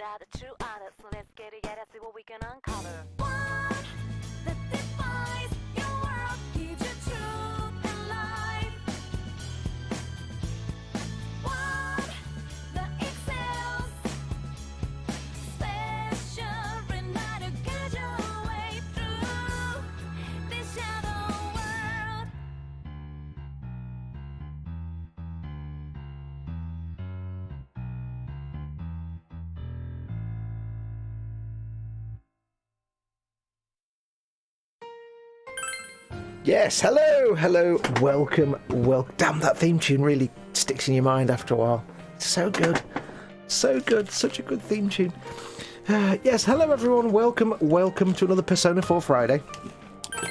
are the true artists, so let's get together, see what we can uncover. What that defines your world, gives you truth and life. What that excels, special enough to guide your way through this shadow world. Yes, hello, welcome. Damn, that theme tune really sticks in your mind after a while. It's so good, such a good theme tune. Yes, hello everyone, welcome to another Persona 4 Friday.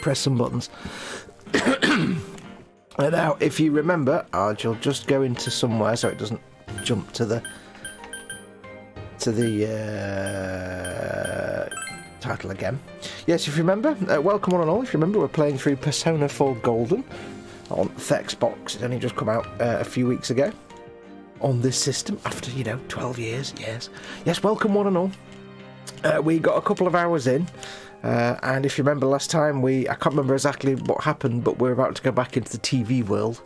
Press some buttons. Now, if you remember, I'll just go into somewhere so it doesn't jump to the title again. Yes, if you remember, welcome one and all. If you remember, we're playing through Persona 4 Golden on the Xbox. It's only just come out a few weeks ago on this system after, 12 years. Yes, welcome one and all. We got a couple of hours in, and if you remember last time, I can't remember exactly what happened, but we're about to go back into the TV world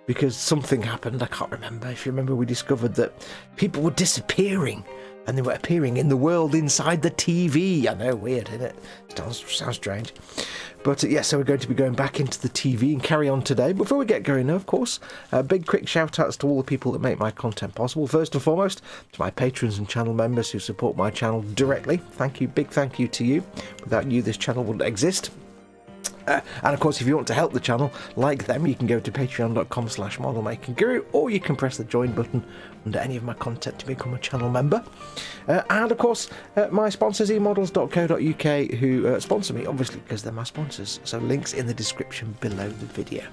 because something happened. I can't remember. If you remember, we discovered that people were disappearing. And they were appearing in the world inside the TV. I know, weird, isn't it? Sounds strange. But yes, so we're going to be going back into the TV and carry on today. Before we get going, though, of course, big quick shout outs to all the people that make my content possible. First and foremost, to my patrons and channel members who support my channel directly. Thank you, big thank you to you. Without you, this channel wouldn't exist. And of course, if you want to help the channel, like them, you can go to patreon.com/modelmakingguru, or you can press the join button under any of my content to become a channel member. And of course, my sponsors, emodels.co.uk, who sponsor me, obviously, because they're my sponsors. So links in the description below the video.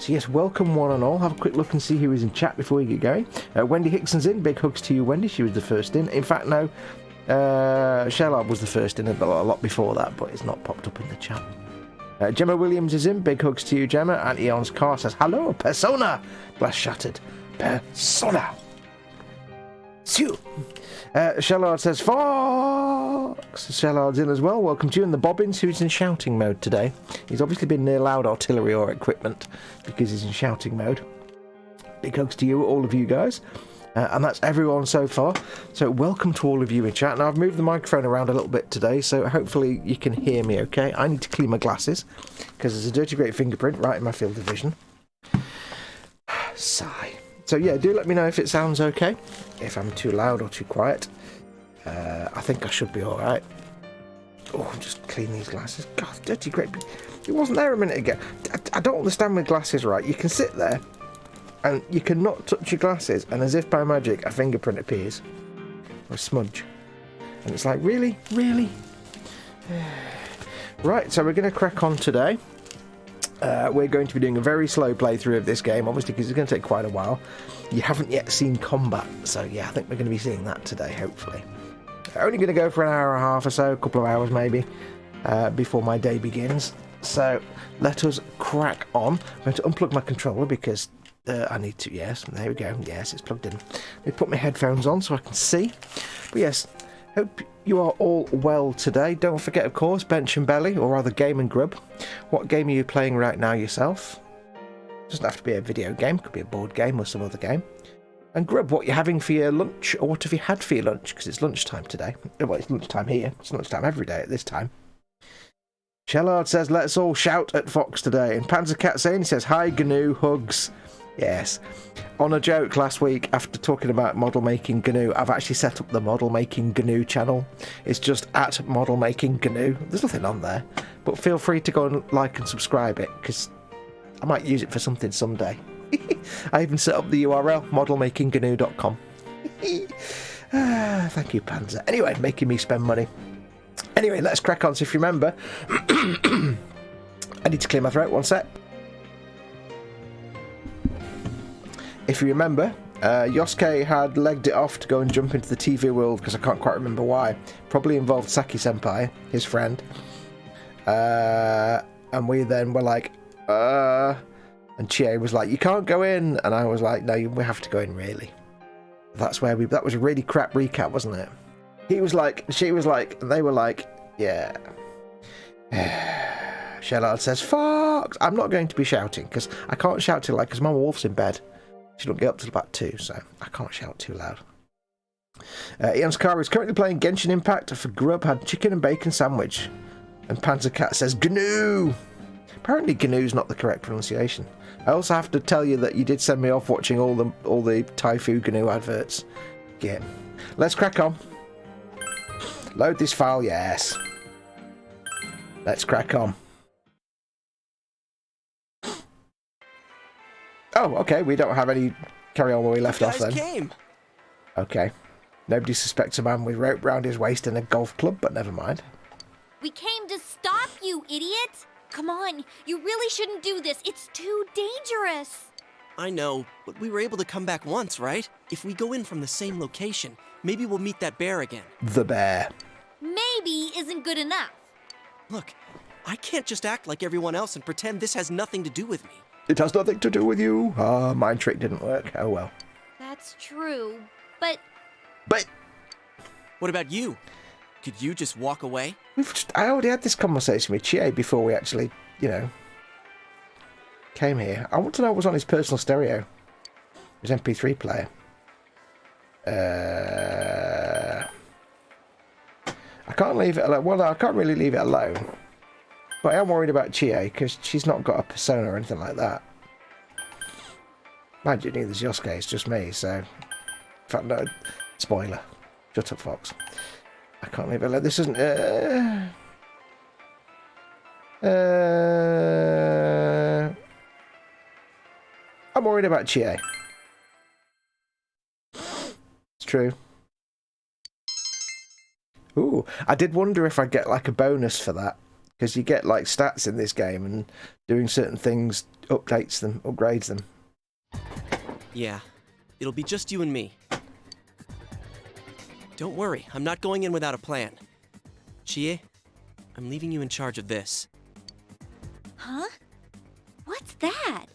So yes, welcome one and all. Have a quick look and see who is in chat before we get going. Wendy Hickson's in. Big hugs to you, Wendy. She was the first in. In fact, no, Shellard was the first in a lot before that, but it's not popped up in the chat. Gemma Williams is in. Big hugs to you, Gemma. And Eon's car says, hello, Persona. Glass shattered. Persona. Sue. Shellard says, Fox. Shellard's in as well. Welcome to you. And the Bobbins, who's in shouting mode today. He's obviously been near loud artillery or equipment because he's in shouting mode. Big hugs to you, all of you guys. And that's everyone so far. So welcome to all of you in chat. Now I've moved the microphone around a little bit today, so hopefully you can hear me okay. I need to clean my glasses because there's a dirty great fingerprint right in my field of vision. Sigh. So yeah, do let me know if it sounds okay, if I'm too loud or too quiet. I think I should be alright. Oh, I'm just cleaning these glasses. God, dirty great... It wasn't there a minute ago. I don't understand with glasses, right? You can sit there and you cannot touch your glasses, and as if by magic, a fingerprint appears. Or a smudge. And it's like, really? Right, so we're going to crack on today. We're going to be doing a very slow playthrough of this game, obviously, because it's going to take quite a while. You haven't yet seen combat, so yeah, I think we're going to be seeing that today, hopefully. Only going to go for an hour and a half or so, a couple of hours maybe, before my day begins. So, let us crack on. I'm going to unplug my controller because... I need to, yes, there we go, yes, it's plugged in. Let me put my headphones on so I can see. But yes, hope you are all well today. Don't forget, of course, Bench and Belly, or rather Game and Grub. What game are you playing right now yourself? Doesn't have to be a video game, could be a board game or some other game. And Grub, what you're having for your lunch, or what have you had for your lunch? Because it's lunchtime today. Well, it's lunchtime here. It's lunchtime every day at this time. Shellard says, let's all shout at Fox today. And Panzercat saying, says, hi, GNU, hugs. Yes. On a joke last week, after talking about model making GNU, I've actually set up the model making GNU channel. It's just at model making GNU. There's nothing on there, but feel free to go and like and subscribe it because I might use it for something someday. I even set up the URL modelmakinggnu.com. Thank you, Panzer. Anyway, making me spend money. Anyway, let's crack on. So if you remember, I need to clear my throat. One sec. If you remember, Yosuke had legged it off to go and jump into the TV world because I can't quite remember why. Probably involved Saki-senpai, his friend. And we then were like, and Chie was like, you can't go in. And I was like, no, we have to go in, really. That was a really crap recap, wasn't it? He was like, she was like, and they were like, yeah. Shellard says, "Fox." I'm not going to be shouting because I can't shout too loud because Mama Wolf's in bed. She don't get up till about 2, so I can't shout too loud. Ian Scar is currently playing Genshin Impact for Grub. Had chicken and bacon sandwich. And Panzer Cat says GNU. Apparently GNU's not the correct pronunciation. I also have to tell you that you did send me off watching all the Taifu GNU adverts. Yeah. Let's crack on. Load this file, yes. Let's crack on. Oh, okay. We don't have any carry on where we left off then. Came. Okay. Nobody suspects a man with rope round his waist and a golf club, but never mind. We came to stop you, idiot! Come on, you really shouldn't do this. It's too dangerous. I know, but we were able to come back once, right? If we go in from the same location, maybe we'll meet that bear again. The bear. Maybe isn't good enough. Look, I can't just act like everyone else and pretend this has nothing to do with me. It has nothing to do with you. Ah, my trick didn't work. Oh well. That's true, but... But... What about you? Could you just walk away? I already had this conversation with Chie before we actually, you know, came here. I want to know what was on his personal stereo. His MP3 player. I can't leave it alone. Well, no, I can't really leave it alone. But I am worried about Chie, because she's not got a persona or anything like that. Mind you, neither's Yosuke, it's just me, so... In fact, no, spoiler. Shut up, Fox. I can't leave it alone. This isn't... I'm worried about Chie. It's true. Ooh, I did wonder if I'd get like a bonus for that. Because you get like stats in this game and doing certain things updates them, upgrades them. Yeah, it'll be just you and me. Don't worry, I'm not going in without a plan. Chie, I'm leaving you in charge of this. Huh? What's that?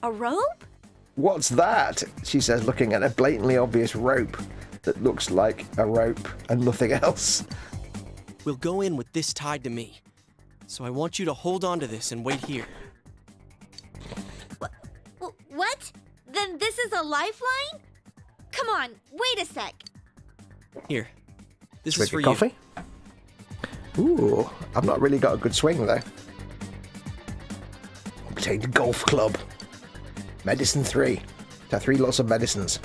A rope? What's that? She says, looking at a blatantly obvious rope that looks like a rope and nothing else. We'll go in with this tied to me. So I want you to hold on to this and wait here. What? Then this is a lifeline? Come on, wait a sec. Here. This Drink is for your coffee? Ooh, I've not really got a good swing though. Obtained golf club. Medicine 3. Got 3 lots of medicines.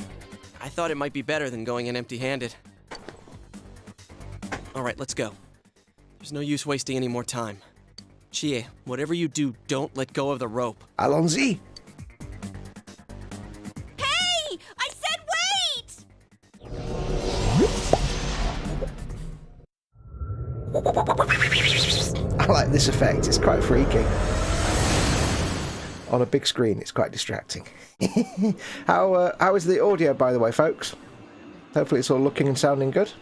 I thought it might be better than going in empty-handed. Alright, let's go. There's no use wasting any more time. Chie, whatever you do, don't let go of the rope. Allons-y! Hey! I said wait! I like this effect, it's quite freaky. On a big screen, it's quite distracting. How is the audio, by the way, folks? Hopefully it's all looking and sounding good.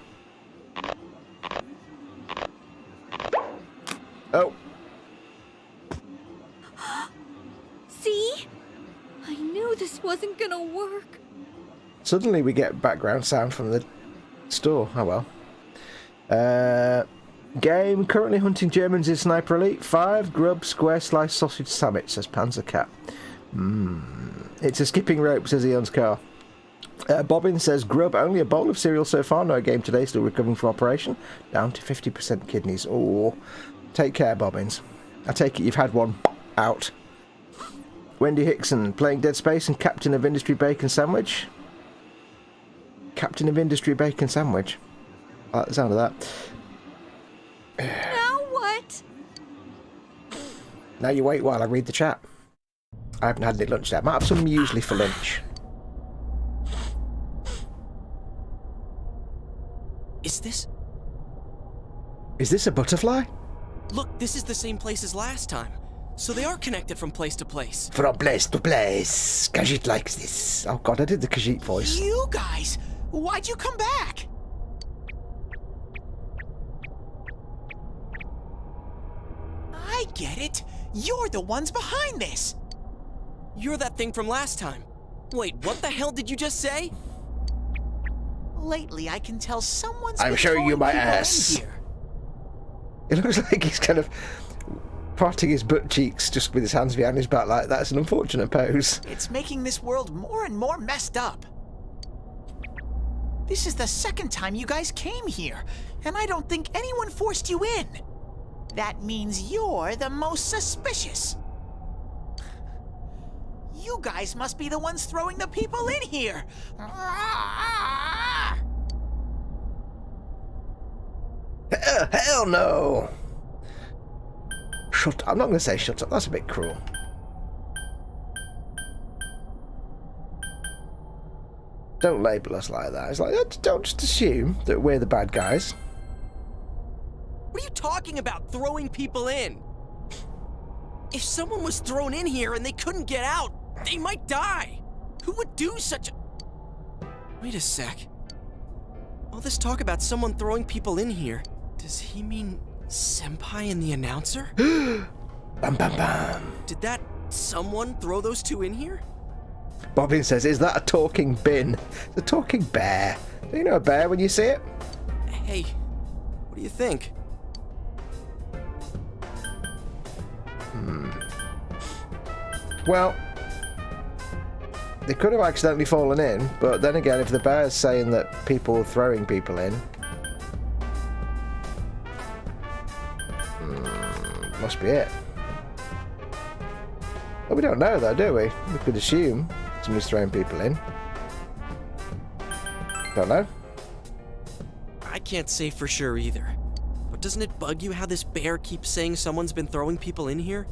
Oh. See? I knew this wasn't gonna work. Suddenly we get background sound from the store. Oh well. Game currently hunting Germans in Sniper Elite 5. Grub square slice sausage sandwich, says Panzer Cat. It's a skipping rope, says Eon's car. Bobbin says Grub only a bowl of cereal so far. No game today. Still recovering from operation. Down to 50% kidneys. Oh, take care, Bobbins. I take it you've had one out. Wendy Hickson playing Dead Space and Captain of Industry Bacon Sandwich. Captain of Industry Bacon Sandwich. I like the sound of that. Now what? Now you wait while I read the chat. I haven't had any lunch yet. I might have some muesli for lunch. Is this a butterfly? Look, this is the same place as last time. So they are connected from place to place. From place to place. Khajiit likes this. Oh god, I did the Khajiit voice. You guys! Why'd you come back? I get it. You're the ones behind this. You're that thing from last time. Wait, what the hell did you just say? Lately, I can tell someone's I'm been showing you throwing my people in ass. here. It looks like he's kind of parting his butt cheeks just with his hands behind his back like that's an unfortunate pose. It's making this world more and more messed up. This is the second time you guys came here, and I don't think anyone forced you in. That means you're the most suspicious. You guys must be the ones throwing the people in here. Hell no! Shut up. I'm not going to say shut up, that's a bit cruel. Don't label us like that. It's like, don't just assume that we're the bad guys. What are you talking about, throwing people in? If someone was thrown in here and they couldn't get out, they might die. Who would do such a... Wait a sec. All this talk about someone throwing people in here, does he mean Senpai and the announcer? Bam, bam, bam. Did that someone throw those two in here? Bobbin says, is that a talking bin? It's a talking bear. Do you know a bear when you see it? Hey, what do you think? Well, they could have accidentally fallen in, but then again, if the bear's saying that people are throwing people in, must be it. Well, we don't know though, do we? We could assume somebody's throwing people in. Don't know. I can't say for sure either. But doesn't it bug you how this bear keeps saying someone's been throwing people in here?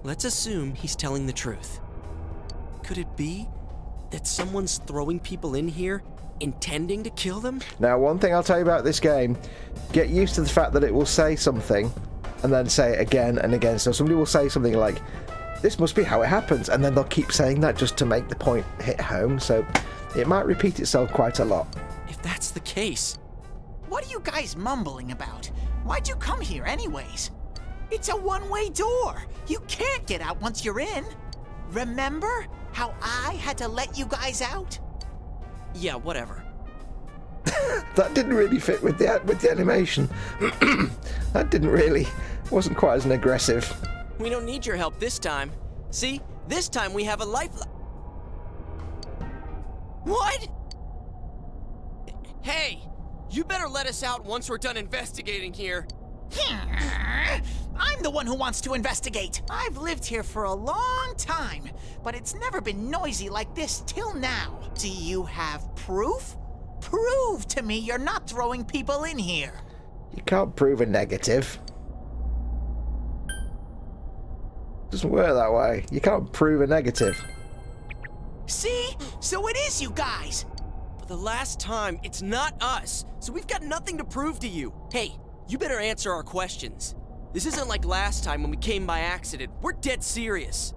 Let's assume he's telling the truth. Could it be that someone's throwing people in here intending to kill them? Now, one thing I'll tell you about this game, get used to the fact that it will say something and then say it again and again. So somebody will say something like, this must be how it happens, and then they'll keep saying that just to make the point hit home. So it might repeat itself quite a lot. If that's the case... What are you guys mumbling about? Why'd you come here anyways? It's a one-way door. You can't get out once you're in. Remember how I had to let you guys out? Yeah, whatever. That didn't really fit with the animation. That didn't really, wasn't quite as an aggressive. We don't need your help this time. See? This time we have a lifeline. What? Hey! You better let us out once we're done investigating here. I'm the one who wants to investigate. I've lived here for a long time, but it's never been noisy like this till now. Do you have proof? Prove to me you're not throwing people in here. You can't prove a negative. Doesn't work that way. You can't prove a negative. See? So it is you guys. For the last time, it's not us, so we've got nothing to prove to you. Hey, you better answer our questions. This isn't like last time when we came by accident. We're dead serious.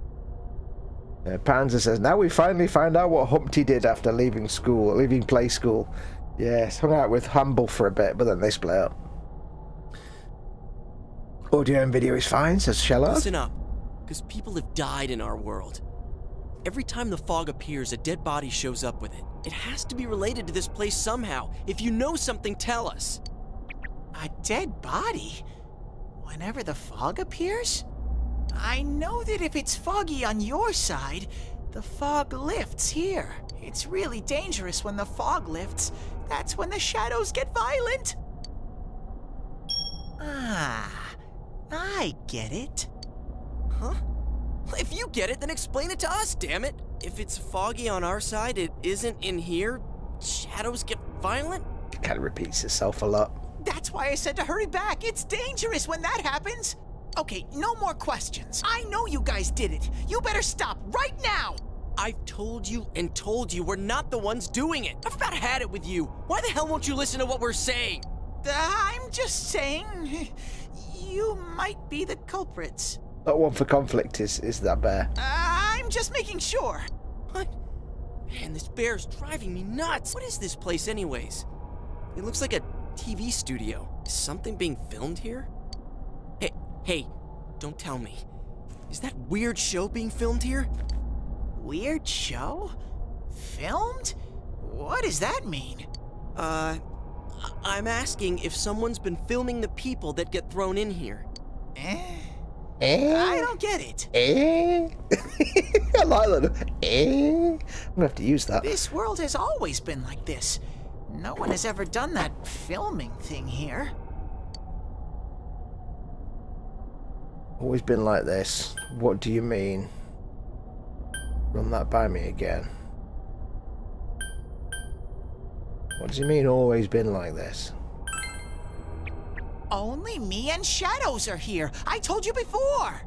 Panzer says, now we finally find out what Humpty did after leaving play school. Yes, hung out with Humble for a bit, but then they split up. Audio and video is fine, says Shellard. Listen up, because people have died in our world. Every time the fog appears, a dead body shows up with it. It has to be related to this place somehow. If you know something, tell us. A dead body? Whenever the fog appears? I know that if it's foggy on your side, the fog lifts here. It's really dangerous when the fog lifts. That's when the shadows get violent. Ah, I get it. Huh? If you get it, then explain it to us, damn it. If it's foggy on our side, it isn't in here. Shadows get violent? It kind of repeats itself a lot. That's why I said to hurry back. It's dangerous when that happens. Okay, no more questions. I know you guys did it. You better stop right now. I've told you and told you we're not the ones doing it. I've about had it with you. Why the hell won't you listen to what we're saying? I'm just saying, you might be the culprits. That one for conflict is that bear. I'm just making sure. What? Man, this bear's driving me nuts. What is this place anyways? It looks like a TV studio. Is something being filmed here? Hey, don't tell me. Is that weird show being filmed here? Weird show? Filmed? What does that mean? I'm asking if someone's been filming the people that get thrown in here. I don't get it. I like that. I'm gonna have to use that. This world has always been like this. No one has ever done that filming thing here. Always been like this. What do you mean? Run that by me again. What does he mean, always been like this? Only me and Shadows are here. I told you before.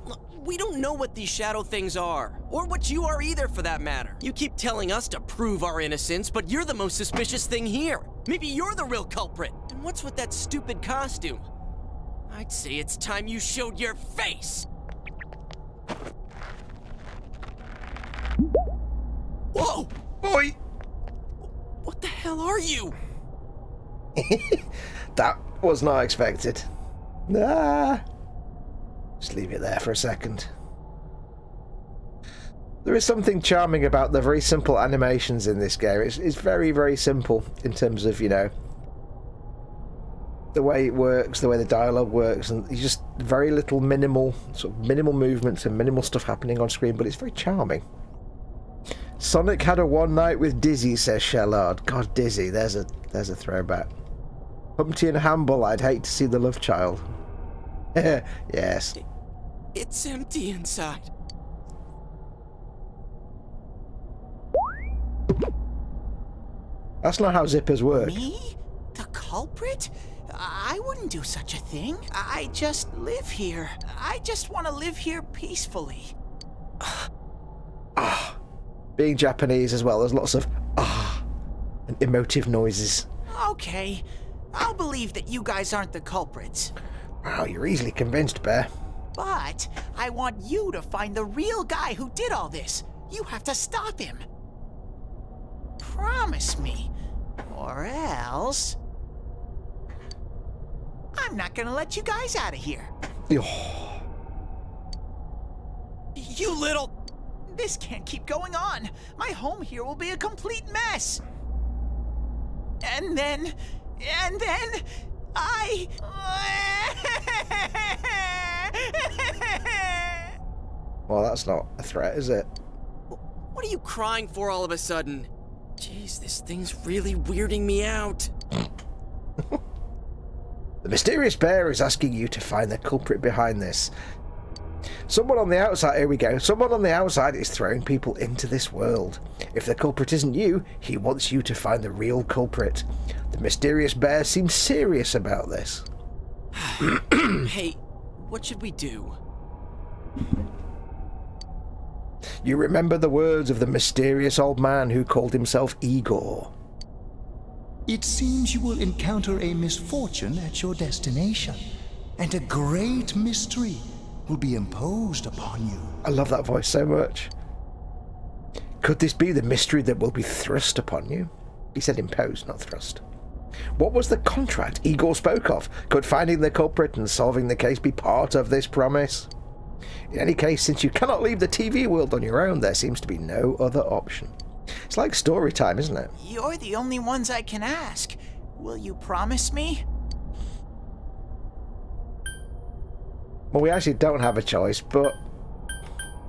Look, we don't know what these shadow things are, or what you are either for that matter. You keep telling us to prove our innocence, but you're the most suspicious thing here. Maybe you're the real culprit. And what's with that stupid costume? I'd say it's time you showed your face. Whoa! Boy! What the hell are you? That was not expected. Nah. Just leave it there for a second. There is something charming about the very simple animations in this game. It's very, very simple in terms of, you know, the way it works, the way the dialogue works, and just very little minimal movements and minimal stuff happening on screen, but it's very charming. Sonic had a one night with Dizzy, says Shellard. God, Dizzy, there's a throwback. Humpty and Hamble, I'd hate to see the love child. Yes. It's empty inside. That's not how zippers work. Me? The culprit? I wouldn't do such a thing. I just live here. I just want to live here peacefully. Being Japanese as well, there's lots of and emotive noises. Okay, I'll believe that you guys aren't the culprits. Wow, you're easily convinced, Bear. But I want you to find the real guy who did all this. You have to stop him. Promise me, or else I'm not gonna let you guys out of here. You little... This can't keep going on. My home here will be a complete mess. And then I... Well, that's not a threat, is it? What are you crying for all of a sudden? Jeez, this thing's really weirding me out. The mysterious bear is asking you to find the culprit behind this. Someone on the outside, here we go, someone on the outside is throwing people into this world. If the culprit isn't you, he wants you to find the real culprit. The mysterious bear seems serious about this. Hey, what should we do? You remember the words of the mysterious old man who called himself Igor. It seems you will encounter a misfortune at your destination, and a great mystery will be imposed upon you. I love that voice so much. Could this be the mystery that will be thrust upon you? He said imposed, not thrust. What was the contract Igor spoke of? Could finding the culprit and solving the case be part of this promise? In any case, since you cannot leave the TV world on your own, there seems to be no other option. It's like story time, isn't it? You're the only ones I can ask. Will you promise me? Well, we actually don't have a choice, but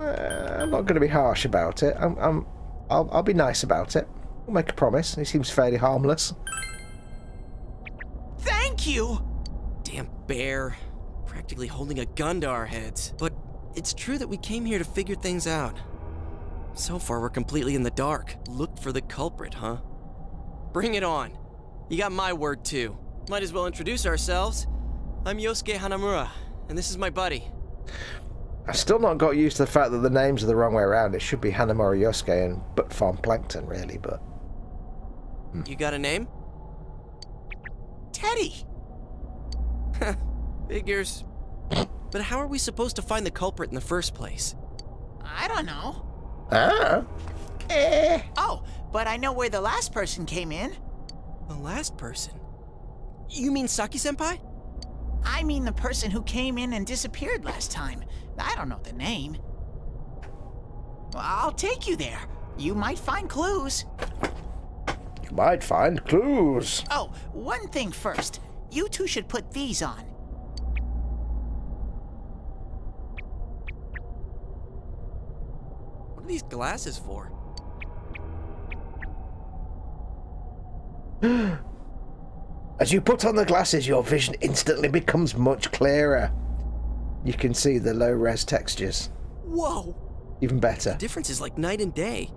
I'm not going to be harsh about it. I'll be nice about it. We'll make a promise. He seems fairly harmless. Thank you! Damn bear. Practically holding a gun to our heads. But it's true that we came here to figure things out. So far, we're completely in the dark. Look for the culprit, huh? Bring it on. You got my word, too. Might as well introduce ourselves. I'm Yosuke Hanamura, and this is my buddy. I've still not got used to the fact that the names are the wrong way around. It should be Hanamura Yosuke and Butt Farm Plankton, really, but... You got a name? Teddy! Figures. But how are we supposed to find the culprit in the first place? I don't know. Oh, but I know where the last person came in. The last person? You mean Saki-senpai? I mean the person who came in and disappeared last time. I don't know the name. Well, I'll take you there. You might find clues. Might find clues. Oh, one thing first. You two should put these on. What are these glasses for? As you put on the glasses, your vision instantly becomes much clearer. You can see the low-res textures. Whoa! Even better. The difference is like night and day.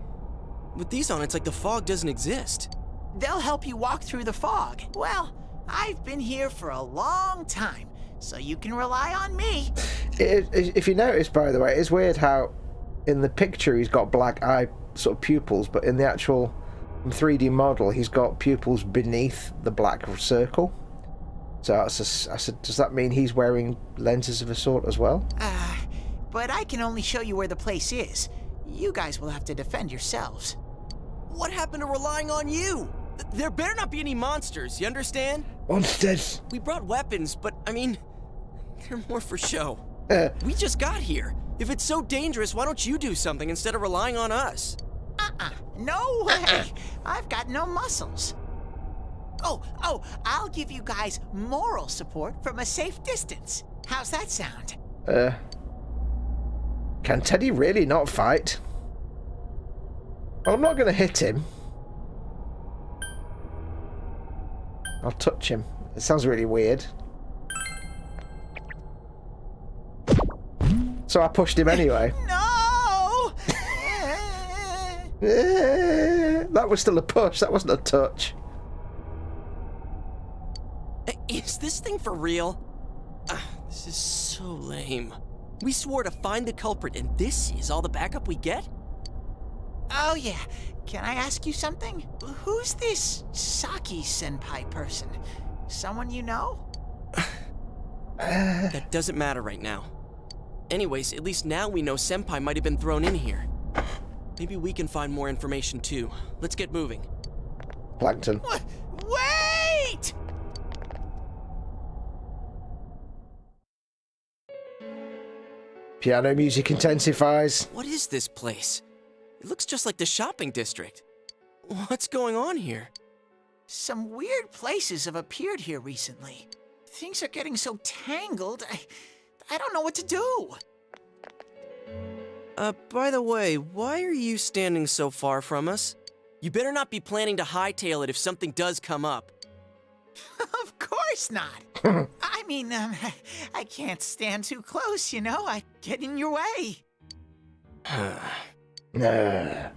With these on, it's like the fog doesn't exist. They'll help you walk through the fog. Well, I've been here for a long time, so you can rely on me. If you notice, by the way, it's weird how in the picture he's got black eye sort of pupils, but in the actual 3D model he's got pupils beneath the black circle. So I said, does that mean he's wearing lenses of a sort as well? But I can only show you where the place is. You guys will have to defend yourselves. What happened to relying on you? There better not be any monsters, you understand? Monsters! We brought weapons, but I mean, they're more for show. We just got here. If it's so dangerous, why don't you do something instead of relying on us? No way! I've got no muscles. Oh, I'll give you guys moral support from a safe distance. How's that sound? Can Teddy really not fight? Well, I'm not going to hit him. I'll touch him. It sounds really weird. So I pushed him anyway. No! That was still a push. That wasn't a touch. Is this thing for real? This is so lame. We swore to find the culprit, and this is all the backup we get? Oh yeah, can I ask you something? Who's this Saki-senpai person? Someone you know? That doesn't matter right now. Anyways, at least now we know Senpai might have been thrown in here. Maybe we can find more information too. Let's get moving. Plankton. Wait! Piano music intensifies. What is this place? It looks just like the shopping district. What's going on here? Some weird places have appeared here recently. Things are getting so tangled, I don't know what to do. By the way, why are you standing so far from us? You better not be planning to hightail it if something does come up. Of course not. I mean, I can't stand too close, you know? I get in your way. Man,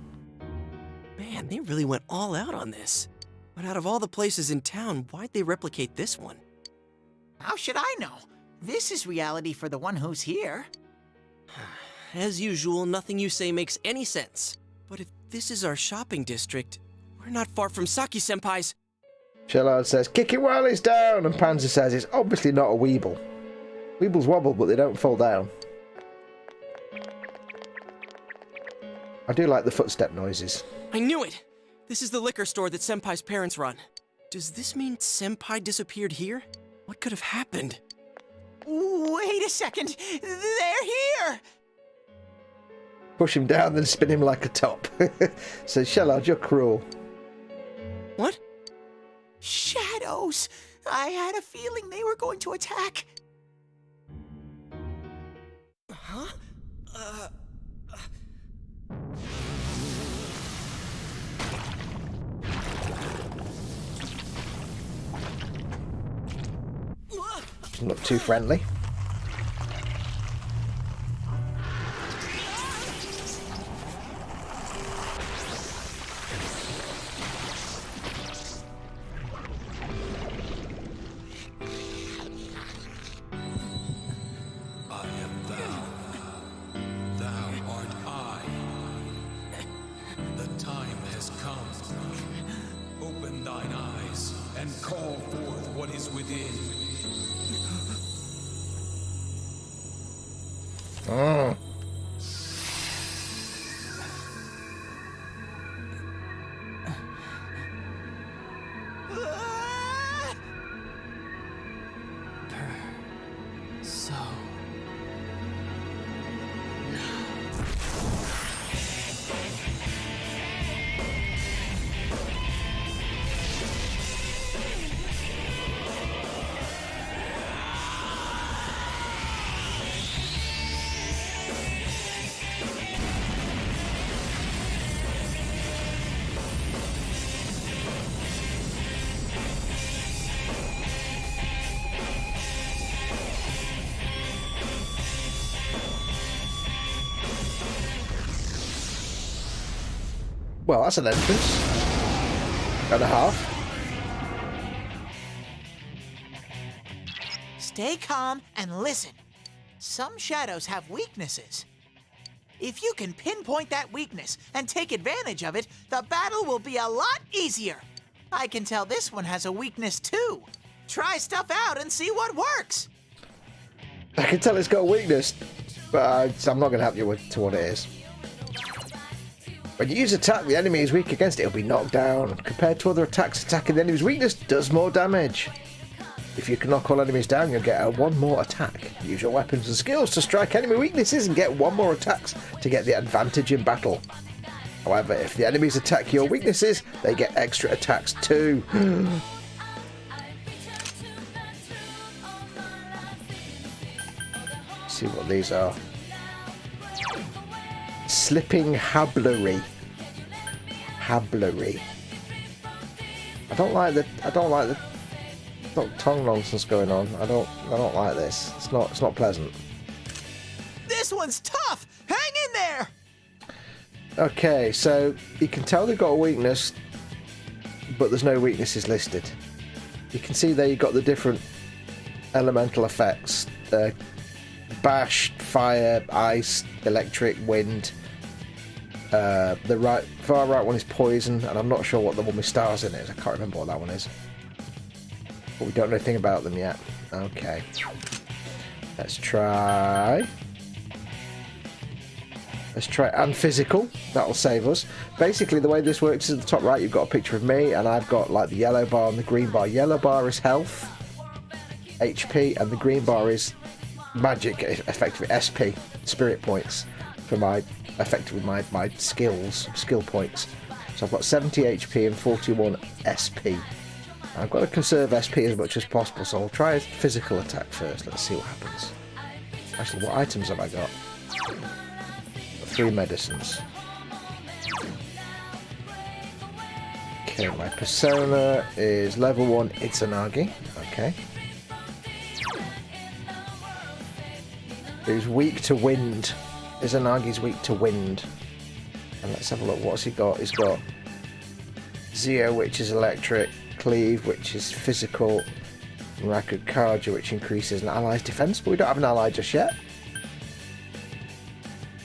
they really went all out on this. But out of all the places in town, why'd they replicate this one? How should I know? This is reality for the one who's here. As usual, nothing you say makes any sense. But if this is our shopping district, we're not far from Saki-senpai's. Shellard says, kick it while it's down, and Panzer says it's obviously not a Weeble. Weebles wobble, but they don't fall down. I do like the footstep noises. I knew it! This is the liquor store that Senpai's parents run. Does this mean Senpai disappeared here? What could have happened? Wait a second! They're here! Push him down, then spin him like a top. Says, Shellard, you're cruel. What? Shadows! I had a feeling they were going to attack. Huh? Doesn't look too friendly. Well, that's an entrance. And a half. Stay calm and listen. Some shadows have weaknesses. If you can pinpoint that weakness and take advantage of it, the battle will be a lot easier. I can tell this one has a weakness too. Try stuff out and see what works. I can tell it's got a weakness, but I'm not going to help you to what it is. When you use attack, the enemy is weak against it, it'll be knocked down. Compared to other attacks, attacking the enemy's weakness does more damage. If you can knock all enemies down, you'll get one more attack. Use your weapons and skills to strike enemy weaknesses and get one more attacks to get the advantage in battle. However, if the enemies attack your weaknesses, they get extra attacks too. See what these are. Slipping Hablery. Hablery. I don't like the tongue nonsense going on. I don't like this. It's not pleasant. This one's tough. Hang in there. Okay, so you can tell they've got a weakness, but there's no weaknesses listed. You can see there you've got the different elemental effects. Bash, fire, ice, electric, wind. The far right one is poison, and I'm not sure what the one with stars in it is. I can't remember what that one is. But we don't know anything about them yet. Okay. Let's try and physical. That'll save us. Basically, the way this works is at the top right, you've got a picture of me, and I've got like the yellow bar and the green bar. Yellow bar is health, HP, and the green bar is magic, effectively SP, spirit points for my skill points. So I've got 70 HP and 41 SP. I've got to conserve SP as much as possible, so I'll try a physical attack first. Let's see what happens. Actually, what items have I got? 3 medicines. Okay, my persona is level 1 Izanagi. Okay. Who's weak to wind. Izanagi's weak to wind. And let's have a look. What's he got? He's got Zio, which is electric. Cleave, which is physical. And Rakukaja, which increases an ally's defense. But we don't have an ally just yet.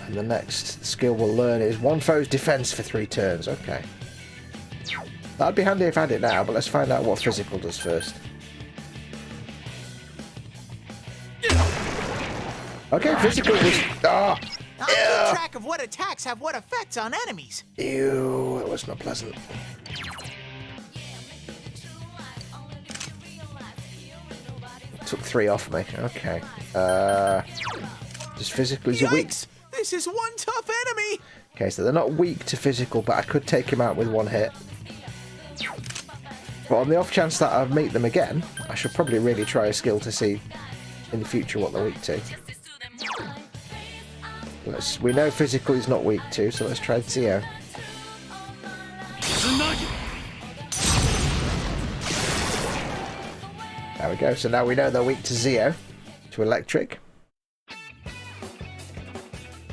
And the next skill we'll learn is one foe's defense for 3 turns. Okay. That'd be handy if I had it now, but let's find out what physical does first. Okay, physical was... I'll keep track of what attacks have what effects on enemies. Ew, that was not pleasant. Took 3 off me. Okay. Just physically weak. This is one tough enemy. Okay, so they're not weak to physical, but I could take him out with 1 hit. But on the off chance that I meet them again, I should probably really try a skill to see in the future what they're weak to. We know physical is not weak to, so let's try Zio. There we go, so now we know they're weak to Zio, to electric.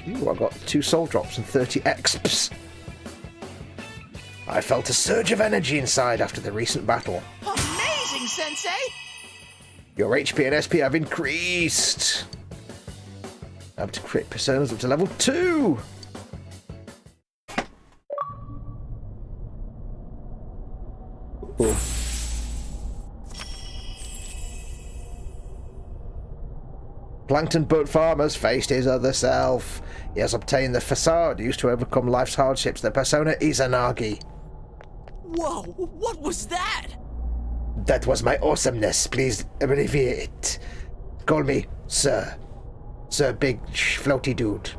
Ooh, I got 2 soul drops and 30 exps. I felt a surge of energy inside after the recent battle. Amazing, Sensei! Your HP and SP have increased. I have to create personas up to level 2. Ooh. Plankton Boat Farm has faced his other self. He has obtained the facade used to overcome life's hardships. The persona Izanagi. Whoa, what was that? That was my awesomeness. Please abbreviate it. Call me Sir. Sir Big Floaty Dude.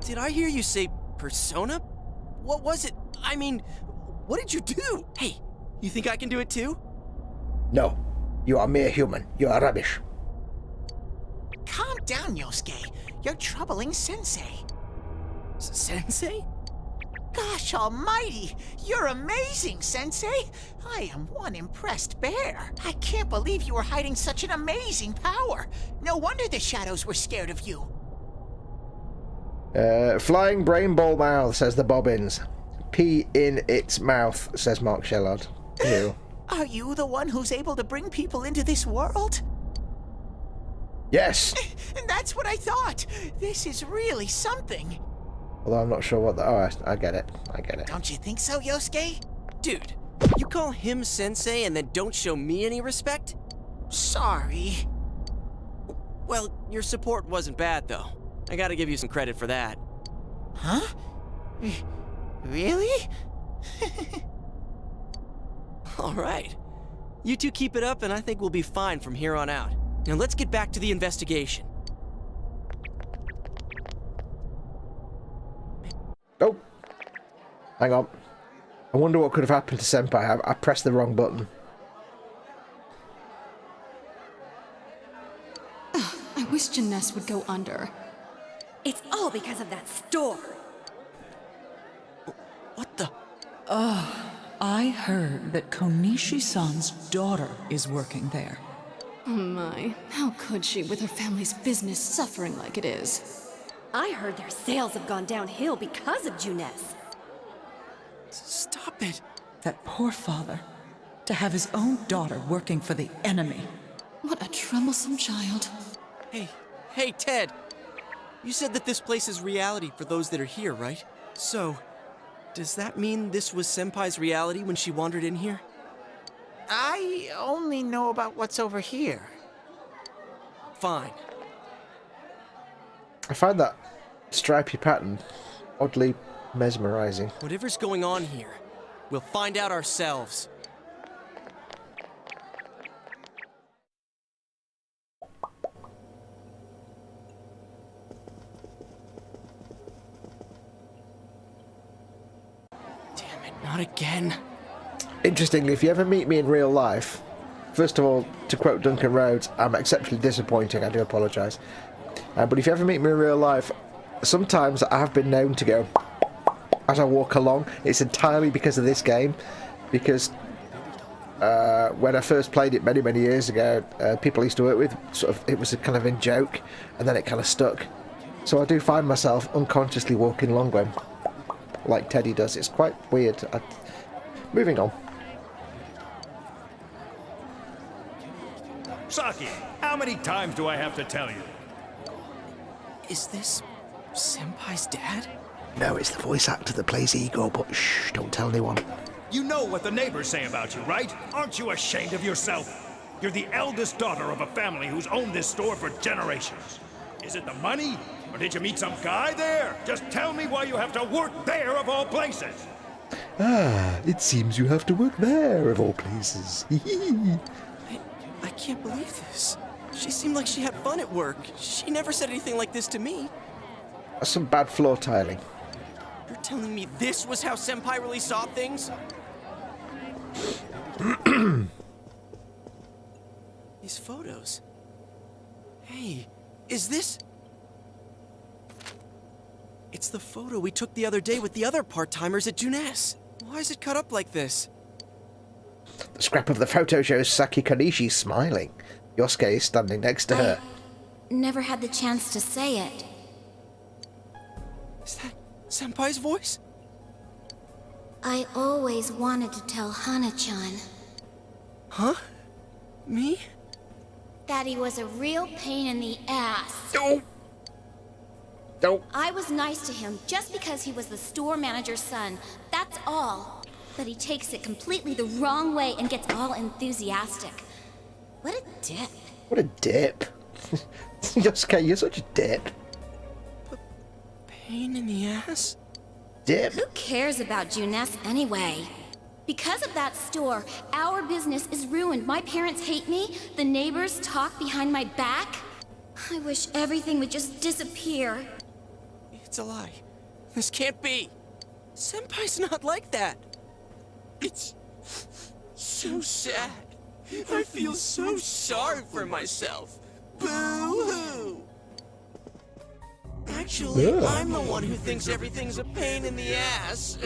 Did I hear you say persona? What was it? I mean, what did you do? Hey, you think I can do it too? No. You are mere human. You are rubbish. Calm down, Yosuke. You're troubling Sensei. Sensei? Gosh almighty! You're amazing, Sensei! I am one impressed bear. I can't believe you were hiding such an amazing power. No wonder the shadows were scared of you. Flying brain ball mouth, says the Bobbins. pee in its mouth, says Mark Shellard. Ew. Are you the one who's able to bring people into this world? Yes! And that's what I thought. This is really something. Although I'm not sure what the... Oh, I get it. I get it. Don't you think so, Yosuke? Dude, you call him sensei and then don't show me any respect? Sorry. Well, your support wasn't bad, though. I gotta give you some credit for that. Huh? Really? All right. You two keep it up, and I think we'll be fine from here on out. Now let's get back to the investigation. Oh! Hang on. I wonder what could have happened to Senpai. I pressed the wrong button. I wish Jeunesse would go under. It's all because of that store. What the? I heard that Konishi-san's daughter is working there. Oh my, how could she with her family's business suffering like it is? I heard their sales have gone downhill because of Jeunesse. Stop it. That poor father. To have his own daughter working for the enemy. What a troublesome child. Hey, Ted. You said that this place is reality for those that are here, right? So, does that mean this was Senpai's reality when she wandered in here? I only know about what's over here. Fine. I find that stripy pattern oddly mesmerizing. Whatever's going on here, we'll find out ourselves. Damn it, not again. Interestingly, if you ever meet me in real life, first of all, to quote Duncan Rhodes, I'm exceptionally disappointing, I do apologise. But if you ever meet me in real life, sometimes I have been known to go as I walk along. It's entirely because of this game, because when I first played it many, many years ago, people I used to work with, sort of, it was a kind of in joke, and then it kind of stuck. So I do find myself unconsciously walking along when, like Teddy does. It's quite weird. Moving on. Saki, how many times do I have to tell you? Is this Senpai's dad? No, it's the voice actor that plays Igor, but shh, don't tell anyone. You know what the neighbors say about you, right? Aren't you ashamed of yourself? You're the eldest daughter of a family who's owned this store for generations. Is it the money? Or did you meet some guy there? Just tell me why you have to work there of all places. Ah, it seems you have to work there, of all places. I can't believe this. She seemed like she had fun at work. She never said anything like this to me. That's some bad floor tiling. You're telling me this was how Senpai really saw things? These photos. Hey, is this... It's the photo we took the other day with the other part-timers at Jeunesse. Why is it cut up like this? The scrap of the photo shows Saki Konishi smiling. Yosuke is standing next to her. Never had the chance to say it. Is that Senpai's voice? I always wanted to tell Hana-chan Huh? Me? that he was a real pain in the ass. No! No. I was nice to him just because he was the store manager's son. That's all. But he takes it completely the wrong way and gets all enthusiastic. What a dip. What a dip. Yosuke, you're such a dip. Pain in the ass? Dip. Who cares about Jeunesse anyway? Because of that store, our business is ruined. My parents hate me. The neighbors talk behind my back. I wish everything would just disappear. It's a lie. This can't be. Senpai's not like that. It's so sad. I feel so sorry for myself. Boo-hoo. Actually, I'm the one who thinks everything's a pain in the ass.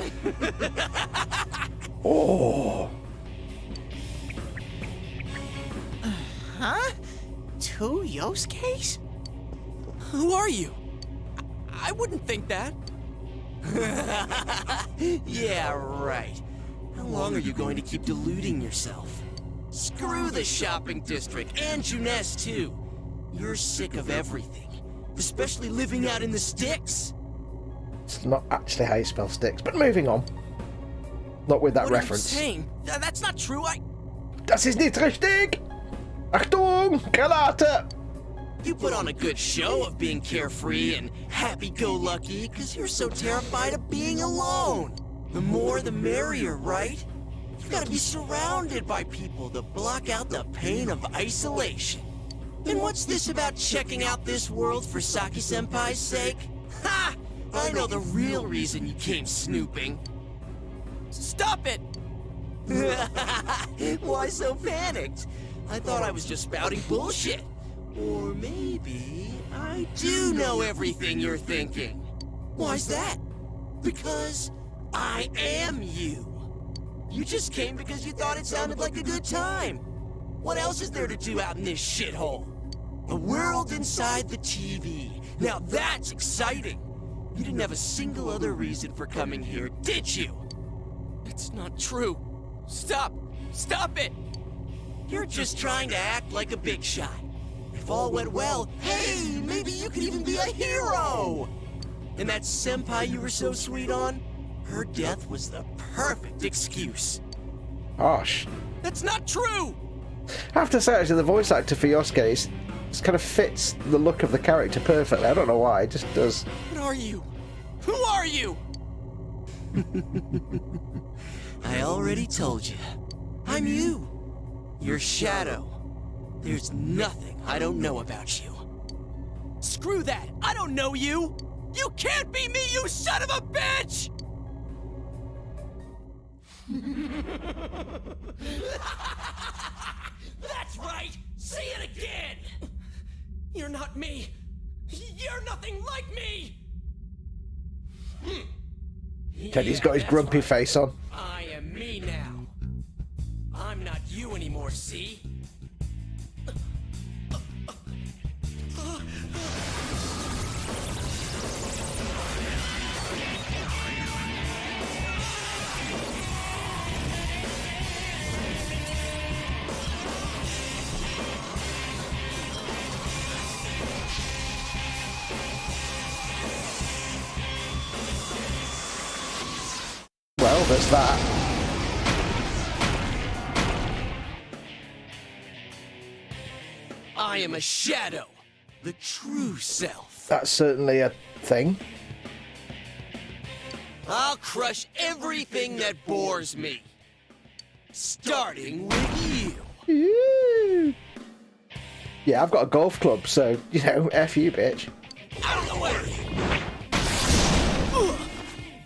Oh. Huh? Two Yosuke's? Who are you? I wouldn't think that. Yeah, right. How long are you going to keep deluding yourself? Screw the shopping district and Juness too. You're sick of everything, especially living out in the sticks. It's not actually how you spell sticks, but moving on. Not with that What reference. are you saying? That's not true. Das ist nicht richtig! Achtung! Granate! You put on a good show of being carefree and happy-go-lucky because you're so terrified of being alone. The more the merrier, right? You've got to be surrounded by people to block out the pain of isolation. And what's this about checking out this world for Saki-senpai's sake? Ha! I know the real reason you came snooping. Stop it! Why so panicked? I thought I was just spouting bullshit. Or maybe I do know everything you're thinking. Why's that? Because I am you. You just came because you thought it sounded like a good time. What else is there to do out in this shithole? A world inside the TV. Now that's exciting. You didn't have a single other reason for coming here, did you? It's not true. Stop! Stop it! You're just trying to act like a big shot. If all went well, hey, maybe you could even be a hero! And that senpai you were so sweet on? Her death was the perfect excuse. Gosh. That's not true! I have to say, actually, the voice actor for Yosuke just kind of fits the look of the character perfectly. I don't know why, it just does. What are you? Who are you? I already told you. I'm you. Your shadow. There's nothing I don't know about you. Screw that! I don't know you! You can't be me, you son of a bitch! That's right! Say it again! You're not me! You're nothing like me! Teddy's got his grumpy face on. I am me now. I'm not you anymore, see? Well, there's that. I am a shadow. The true self. That's certainly a thing. I'll crush everything that bores me. Starting with you. Yeah, I've got a golf club, so, you know, F you, bitch. Out of the way!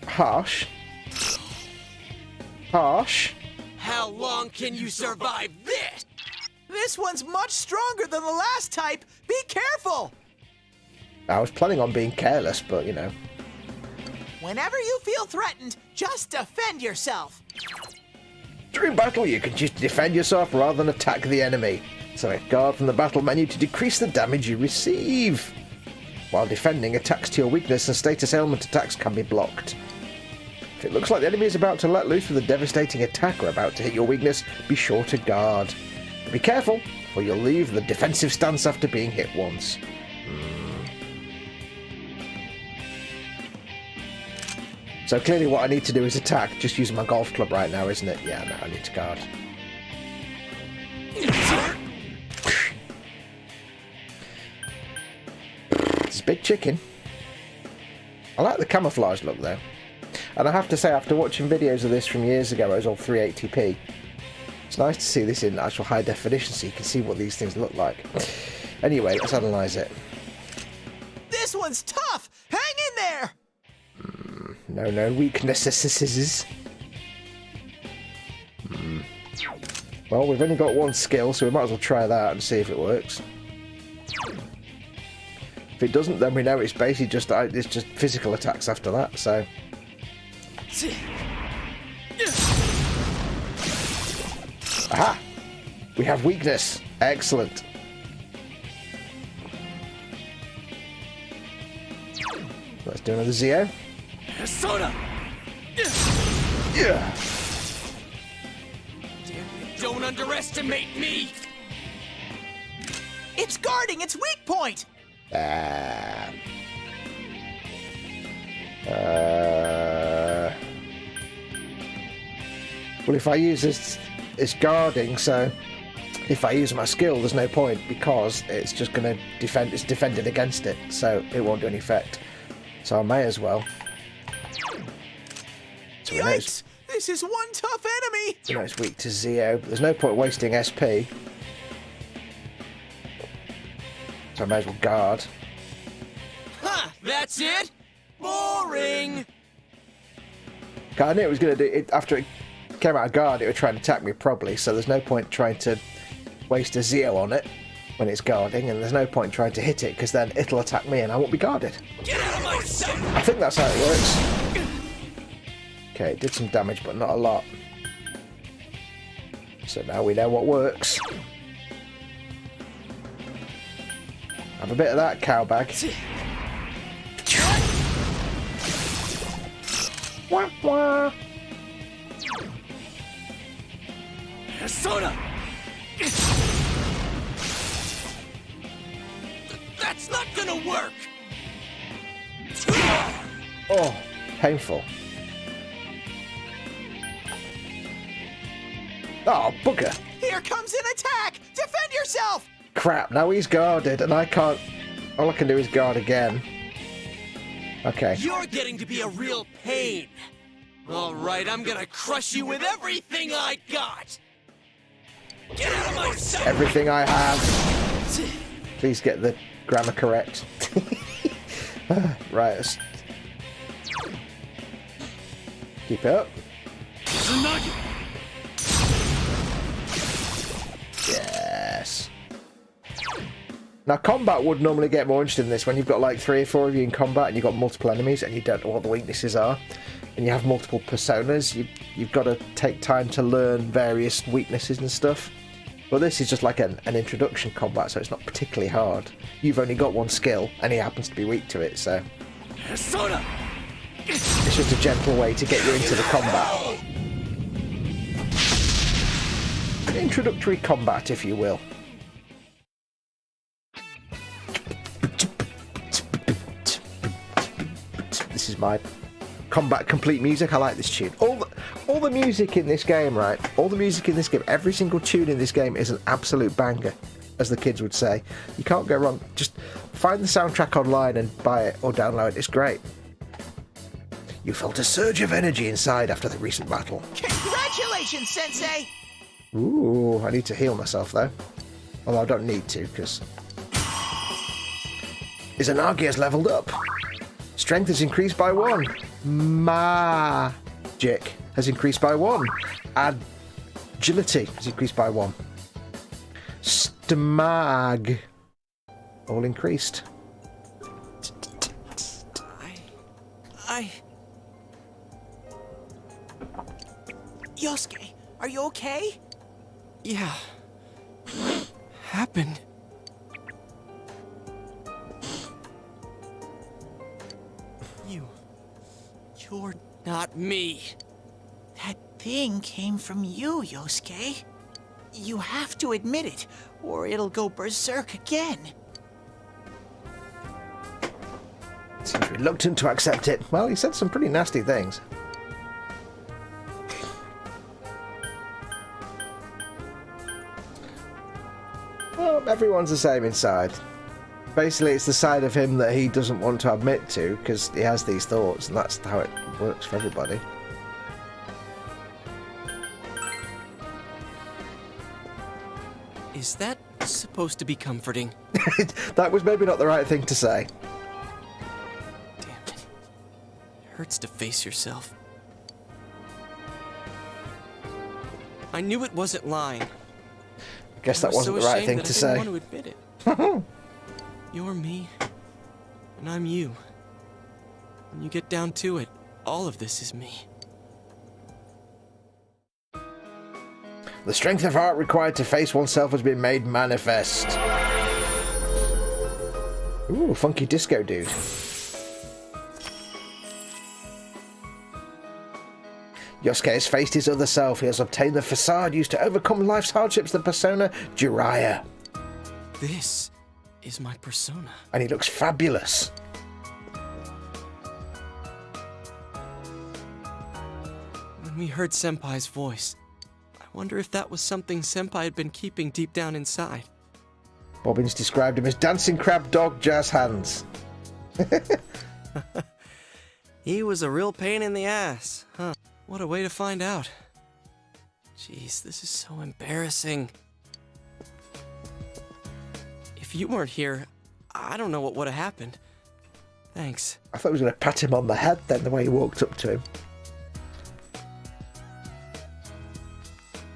Harsh. Harsh. How long can you survive this? This one's much stronger than the last type. Be careful! I was planning on being careless, but, you know. Whenever you feel threatened, just defend yourself. During battle, you can choose to defend yourself rather than attack the enemy. Select guard from the battle menu to decrease the damage you receive. While defending, attacks to your weakness and status ailment attacks can be blocked. If it looks like the enemy is about to let loose with a devastating attack or about to hit your weakness, be sure to guard. But be careful, or you'll leave the defensive stance after being hit once. So clearly what I need to do is attack, just using my golf club right now, isn't it? Yeah, no, I need to guard. It's a big chicken. I like the camouflage look though. And I have to say, after watching videos of this from years ago, it was all 380p. It's nice to see this in actual high definition so you can see what these things look like. Anyway, let's analyse it. This one's tough! Hang in there! No weaknesses. Well, we've only got one skill, so we might as well try that and see if it works. If it doesn't, then we know it's basically just physical attacks after that, so... Aha! We have weakness. Excellent. Let's do another Zio. Persona! Yeah. Don't underestimate me! It's guarding its weak point! Well, if I use this, it's guarding, so if I use my skill, there's no point because it's just going to defend. It's defended against it, so it won't do any effect. So I may as well. So Yikes! This is one tough enemy! You know it's weak to Zeo, but there's no point wasting SP. So I may as well guard. Ha! That's it? Boring! I knew it was going to do it after it came out of guard. It would try and attack me probably. So there's no point trying to waste a Zeo on it when it's guarding, and there's no point trying to hit it because then it'll attack me and I won't be guarded. Get out of my sight! I think that's how it works. Okay, it did some damage, but not a lot. So now we know what works. Have a bit of that, cowbag. Wah, wah. Persona! That's not gonna work! Oh, painful. Oh, bugger. Here comes an attack! Defend yourself! Crap, now he's guarded and I can't... All I can do is guard again. Okay. You're getting to be a real pain! Alright, I'm gonna crush you with everything I got! Get out of my sight! Everything I have. Please get the grammar correct. Right. Keep it up. Yes. Now, combat would normally get more interesting in this when you've got like 3 or 4 of you in combat and you've got multiple enemies and you don't know what the weaknesses are and you have multiple personas. You've got to take time to learn various weaknesses and stuff. But this is just like an introduction combat, so it's not particularly hard. You've only got one skill and he happens to be weak to it, so... Persona! It's just a gentle way to get you into the combat. An introductory combat, if you will. This is my combat complete music. I like this tune. All the music in this game, right? All the music in this game, every single tune in this game is an absolute banger, as the kids would say. You can't go wrong. Just find the soundtrack online and buy it or download it. It's great. You felt a surge of energy inside after the recent battle. Congratulations, Sensei! Ooh, I need to heal myself though. Although I don't need to, because... Izanagi has leveled up. Strength has increased by 1. Magic has increased by 1. Agility has increased by 1. Stamag. All increased. Yosuke, are you okay? Yeah. Happened. You're not me. That thing came from you, Yosuke. You have to admit it, or it'll go berserk again. Seems reluctant to accept it. Well, he said some pretty nasty things. Well, everyone's the same inside. Basically, it's the side of him that he doesn't want to admit to, because he has these thoughts, and that's how it works for everybody. Is that supposed to be comforting? That was maybe not the right thing to say. Damn it. It hurts to face yourself. I knew it wasn't lying. I guess that wasn't the right thing to say. I didn't want to admit it. You're me, and I'm you. When you get down to it, all of this is me. The strength of heart required to face oneself has been made manifest. Ooh, funky disco dude. Yosuke has faced his other self. He has obtained the facade used to overcome life's hardships, the persona Jiraiya. This is my persona. And he looks fabulous. When we heard Senpai's voice, I wonder if that was something Senpai had been keeping deep down inside. Bobbins described him as dancing crab dog jazz hands. He was a real pain in the ass, huh? What a way to find out. Jeez, this is so embarrassing. If you weren't here, I don't know what would have happened. Thanks. I thought he was going to pat him on the head then, the way he walked up to him.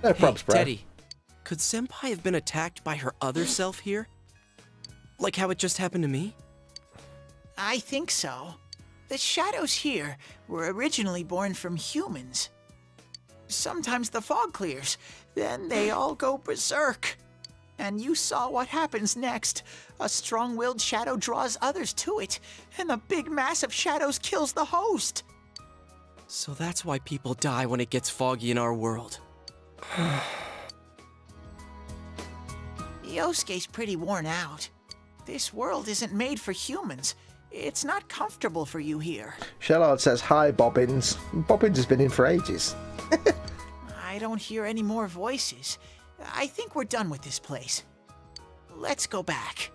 No props, bro. Teddy, could Senpai have been attacked by her other self here? Like how it just happened to me? I think so. The shadows here were originally born from humans. Sometimes the fog clears, then they all go berserk. And you saw what happens next. A strong-willed shadow draws others to it, and the big mass of shadows kills the host. So that's why people die when it gets foggy in our world. Yosuke's pretty worn out. This world isn't made for humans. It's not comfortable for you here. Shellard says, hi, Bobbins. Bobbins has been in for ages. I don't hear any more voices. I think we're done with this place. Let's go back.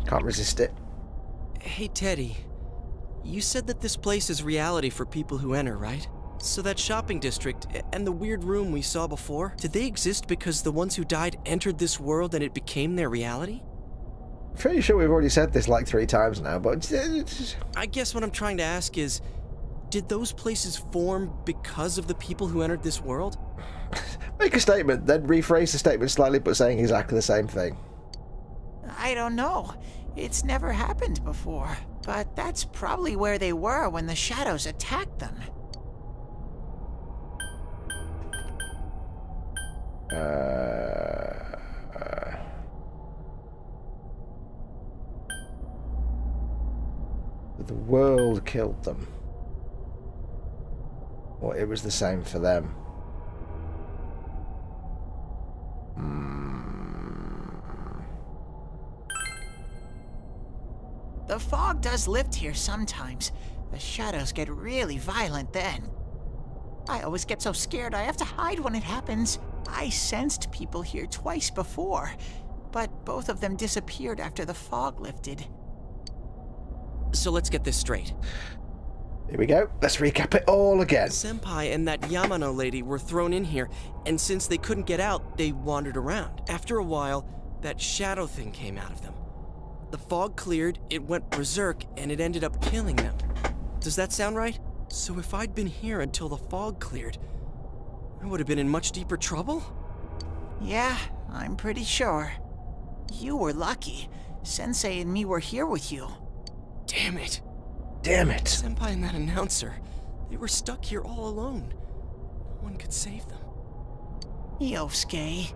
Can't resist it. Hey, Teddy. You said that this place is reality for people who enter, right? So that shopping district and the weird room we saw before, did they exist because the ones who died entered this world and it became their reality? Pretty sure we've already said this like 3 times now, but... I guess what I'm trying to ask is, did those places form because of the people who entered this world? Make a statement, then rephrase the statement slightly, but saying exactly the same thing. I don't know. It's never happened before. But that's probably where they were when the shadows attacked them. The world killed them. Or it was the same for them. The fog does lift here sometimes. The shadows get really violent then. I always get so scared I have to hide when it happens. I sensed people here twice before, but both of them disappeared after the fog lifted. So let's get this straight. Here we go. Let's recap it all again. Senpai and that Yamano lady were thrown in here, and since they couldn't get out, they wandered around. After a while, that shadow thing came out of them. The fog cleared, it went berserk, and it ended up killing them. Does that sound right? So if I'd been here until the fog cleared, I would have been in much deeper trouble? Yeah, I'm pretty sure. You were lucky. Sensei and me were here with you. Damn it. Damn it. Senpai and that announcer, they were stuck here all alone. No one could save them. Yosuke.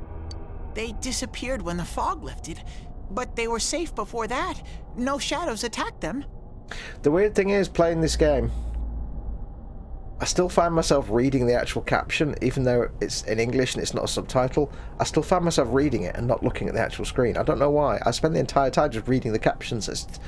They disappeared when the fog lifted, but they were safe before that. No shadows attacked them. The weird thing is, playing this game, I still find myself reading the actual caption, even though it's in English and it's not a subtitle. I still find myself reading it and not looking at the actual screen. I don't know why. I spend the entire time just reading the captions. It's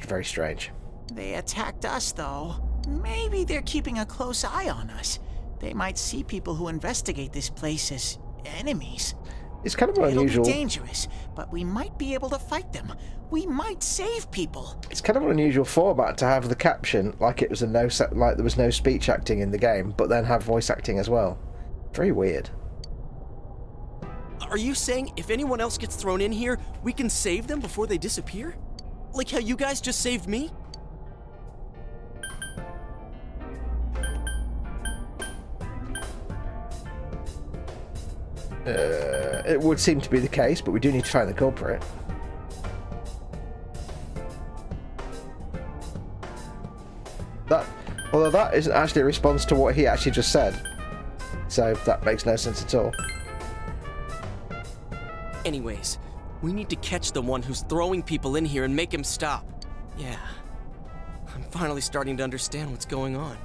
very strange. They attacked us, though. Maybe they're keeping a close eye on us. They might see people who investigate this place as enemies. It's kind of unusual. It'll be dangerous, but we might be able to fight them. We might save people. It's kind of an unusual format to have the caption like it was like there was no speech acting in the game, but then have voice acting as well. Very weird. Are you saying if anyone else gets thrown in here, we can save them before they disappear? Like how you guys just saved me? It would seem to be the case, but we do need to find the culprit. Although that isn't actually a response to what he actually just said. So that makes no sense at all. Anyways, We need to catch the one who's throwing people in here and make him stop. Yeah. I'm finally starting to understand what's going on.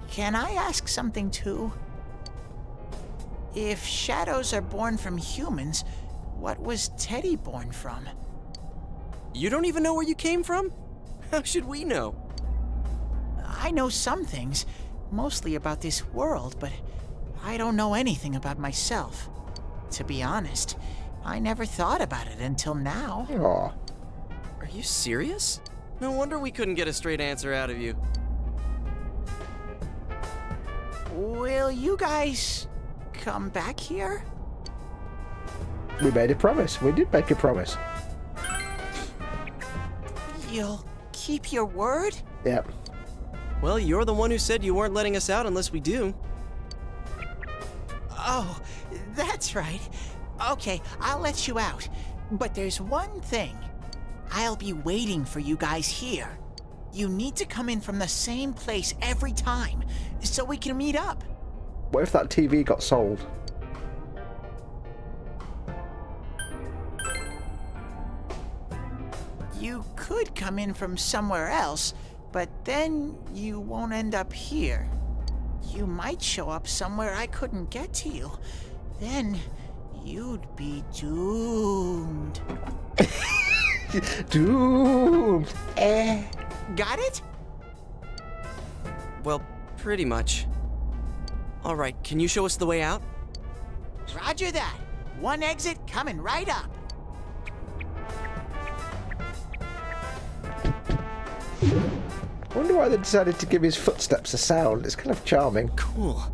Can I ask something too? If shadows are born from humans, what was Teddy born from? You don't even know where you came from? How should we know? I know some things, mostly about this world, but I don't know anything about myself. To be honest, I never thought about it until now. Aw. Are you serious? No wonder we couldn't get a straight answer out of you. Will you guys come back here? We made a promise. We did make a promise. You'll keep your word? Yep. Well, you're the one who said you weren't letting us out unless we do. Oh, that's right. Okay, I'll let you out. But there's one thing. I'll be waiting for you guys here. You need to come in from the same place every time, so we can meet up. What if that TV got sold? You could come in from somewhere else, but then you won't end up here. You might show up somewhere I couldn't get to you. Then you'd be doomed. Doomed. Got it? Well, pretty much. All right, can you show us the way out? Roger that. One exit coming right up. I wonder why they decided to give his footsteps a sound. It's kind of charming. Cool.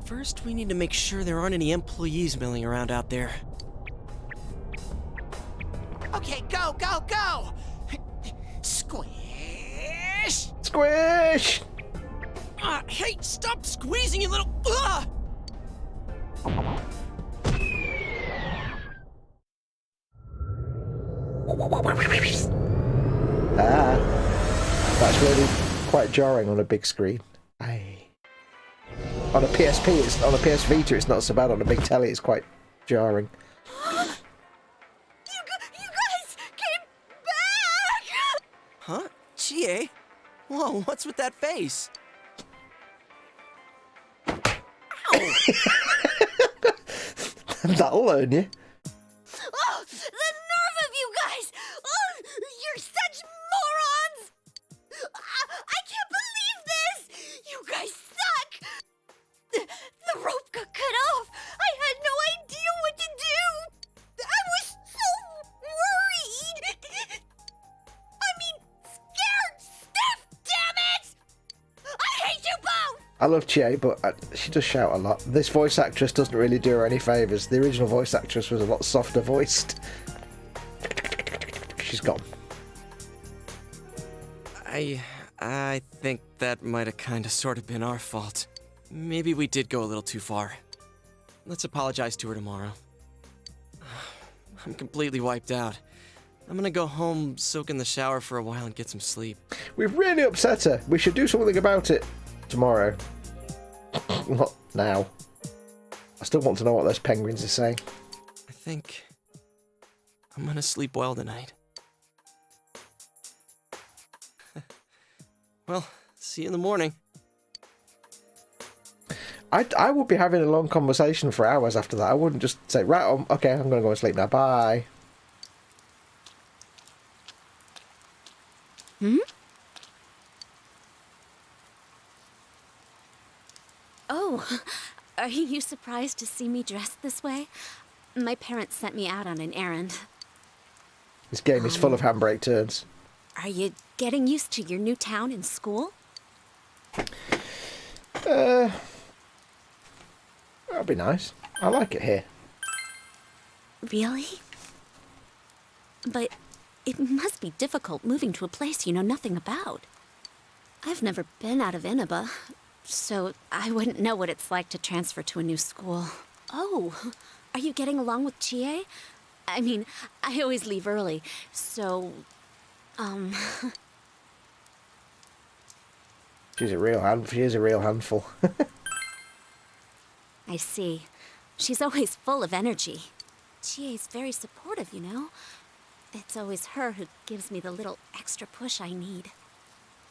First, we need to make sure there aren't any employees milling around out there. Okay, go, go, go! Squish! Squish! Hey, stop squeezing, you little... Ah! That's really quite jarring on a big screen. Aye. On a PSP, it's on a PS Vita. It's not so bad. On a big telly, it's quite jarring. You guys came back! Huh? Chie? Whoa, what's with that face? Ow! That'll learn you. Oh, the nerve of you guys! Oh, you're such morons! I can't believe this! You guys suck! The rope got cut off! I had no idea what to do! I was so worried! I mean, scared stiff, damn it! I hate you both! I love Chie, but she does shout a lot. This voice actress doesn't really do her any favours. The original voice actress was a lot softer voiced. She's gone. I think that might have kind of sort of been our fault. Maybe we did go a little too far. Let's apologize to her tomorrow. I'm completely wiped out. I'm gonna go home, soak in the shower for a while and get some sleep. We've really upset her. We should do something about it tomorrow. Not now. I still want to know what those penguins are saying. I think I'm gonna sleep well tonight. Well, see you in the morning. I would be having a long conversation for hours after that. I wouldn't just say, right, okay, I'm going to go and sleep now. Bye. Oh, are you surprised to see me dressed this way? My parents sent me out on an errand. This game is full of handbrake turns. Are you getting used to your new town and school? That'd be nice. I like it here. Really? But it must be difficult moving to a place you know nothing about. I've never been out of Inaba, so I wouldn't know what it's like to transfer to a new school. Oh, are you getting along with Chie? I mean, I always leave early, so... She is a real handful. I see. She's always full of energy. Chie's very supportive, you know? It's always her who gives me the little extra push I need.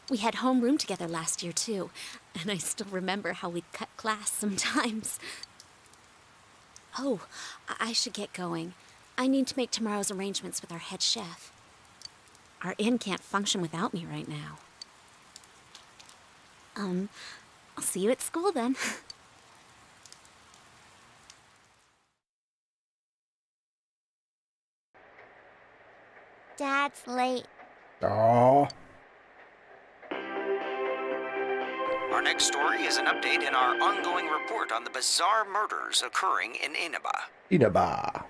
We had homeroom together last year, too, and I still remember how we'd cut class sometimes. Oh, I should get going. I need to make tomorrow's arrangements with our head chef. Our inn can't function without me right now. I'll see you at school then. Dad's late. Oh. Our next story is an update in our ongoing report on the bizarre murders occurring in Inaba. Inaba.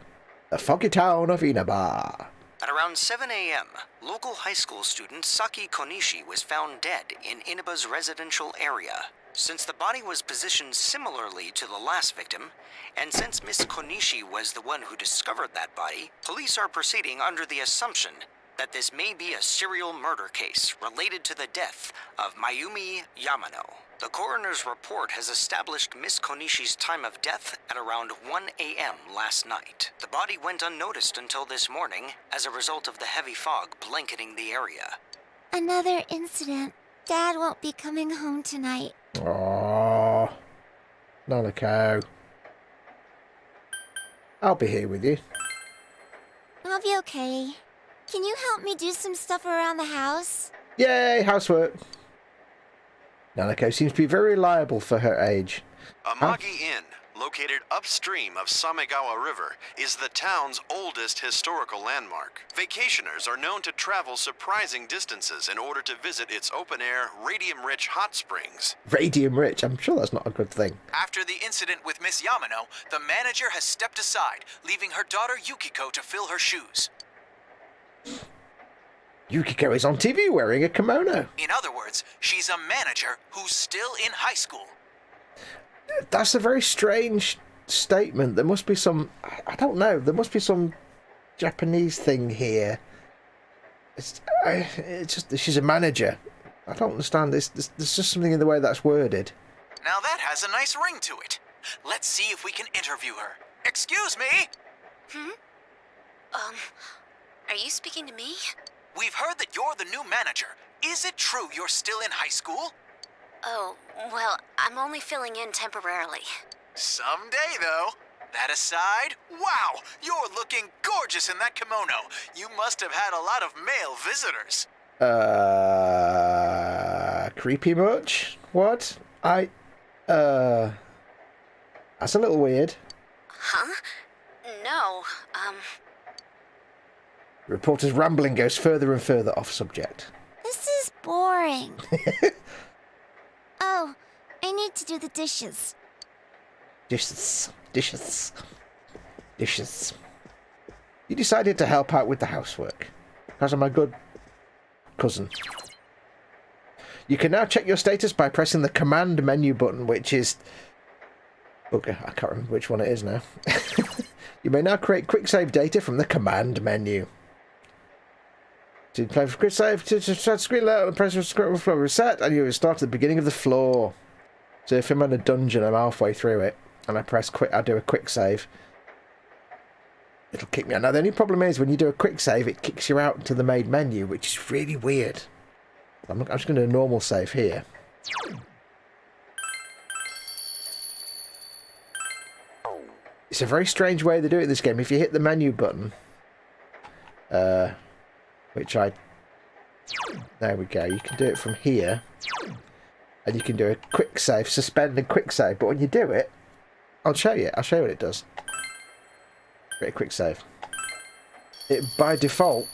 The foggy town of Inaba. At around 7 a.m., local high school student Saki Konishi was found dead in Inaba's residential area. Since the body was positioned similarly to the last victim, and since Miss Konishi was the one who discovered that body, police are proceeding under the assumption that this may be a serial murder case related to the death of Mayumi Yamano. The coroner's report has established Miss Konishi's time of death at around 1 a.m. last night. The body went unnoticed until this morning as a result of the heavy fog blanketing the area. Another incident. Dad won't be coming home tonight. Oh, Nanako. I'll be here with you. I'll be okay. Can you help me do some stuff around the house? Yay, housework. Nanako seems to be very reliable for her age. Amagi Inn, located upstream of Samegawa River, is the town's oldest historical landmark. Vacationers are known to travel surprising distances in order to visit its open-air, radium-rich hot springs. Radium rich, I'm sure that's not a good thing. After the incident with Miss Yamano, the manager has stepped aside, leaving her daughter Yukiko to fill her shoes. Yukiko is on TV wearing a kimono. In other words, she's a manager who's still in high school. That's a very strange statement. There must be some... I don't know. There must be some Japanese thing here. It's just... She's a manager. I don't understand this. There's just something in the way that's worded. Now that has a nice ring to it. Let's see if we can interview her. Excuse me? Are you speaking to me? We've heard that you're the new manager. Is it true you're still in high school? Oh, well, I'm only filling in temporarily. Someday, though. That aside, wow, you're looking gorgeous in that kimono. You must have had a lot of male visitors. Creepy much? What? That's a little weird. Huh? No, The reporter's rambling goes further and further off subject. This is boring. Oh, I need to do the dishes. Dishes. You decided to help out with the housework. Because I'm a good cousin. You can now check your status by pressing the command menu button, which is... Okay, I can't remember which one it is now. You may now create quick save data from the command menu. To play for quick save, to start screen layout and press reset, and you will start at the beginning of the floor. So if I'm in a dungeon, I'm halfway through it, and I press quick, I do a quick save. It'll kick me out. Now the only problem is when you do a quick save, it kicks you out into the main menu, which is really weird. I'm just going to do a normal save here. It's a very strange way to do it in this game. If you hit the menu button, which there we go. You can do it from here, and you can do a quick save, suspend and quick save. But when you do it, I'll show you. I'll show you what it does. Create a quick save. It by default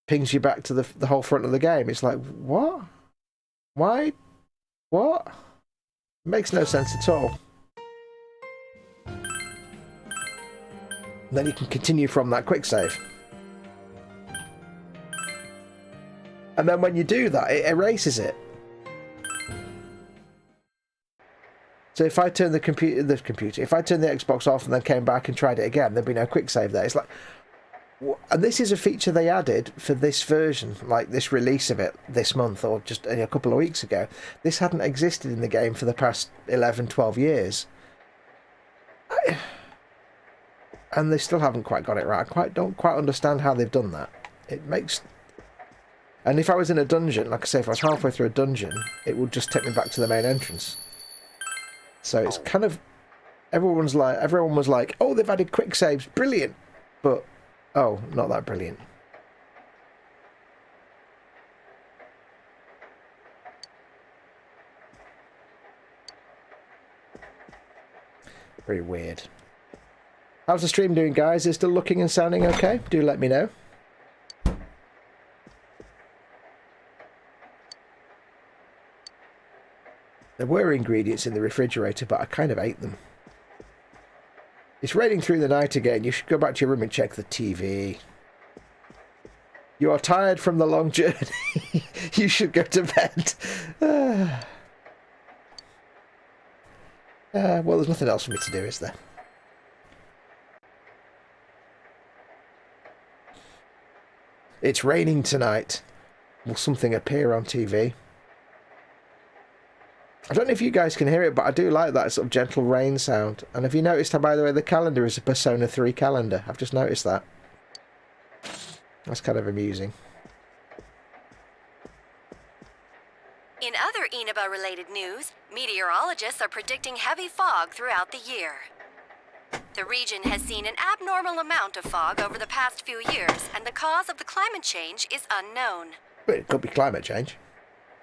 pings you back to the whole front of the game. It's like, what? Why? What? It makes no sense at all. And then you can continue from that quick save. And then when you do that, it erases it. So if I turn if I turn the Xbox off and then came back and tried it again, there'd be no quick save there. It's like, And this is a feature they added for this version, like this release of it this month or just a couple of weeks ago. This hadn't existed in the game for the past 11, 12 years. And they still haven't quite got it right. I don't quite understand how they've done that. It makes... And if I was in a dungeon, like I say, if I was halfway through a dungeon, it would just take me back to the main entrance. So it's kind of... Everyone was like, oh, they've added quick saves, brilliant. But, oh, not that brilliant. Very weird. How's the stream doing, guys? Is it still looking and sounding okay? Do let me know. There were ingredients in the refrigerator, but I kind of ate them. It's raining through the night again. You should go back to your room and check the TV. You are tired from the long journey. You should go to bed. Well, there's nothing else for me to do, is there? It's raining tonight. Will something appear on TV? I don't know if you guys can hear it, but I do like that sort of gentle rain sound. And have you noticed how, by the way, the calendar is a Persona 3 calendar? I've just noticed that. That's kind of amusing. In other Inaba-related news, meteorologists are predicting heavy fog throughout the year. The region has seen an abnormal amount of fog over the past few years, and the cause of the climate change is unknown. But it could be climate change.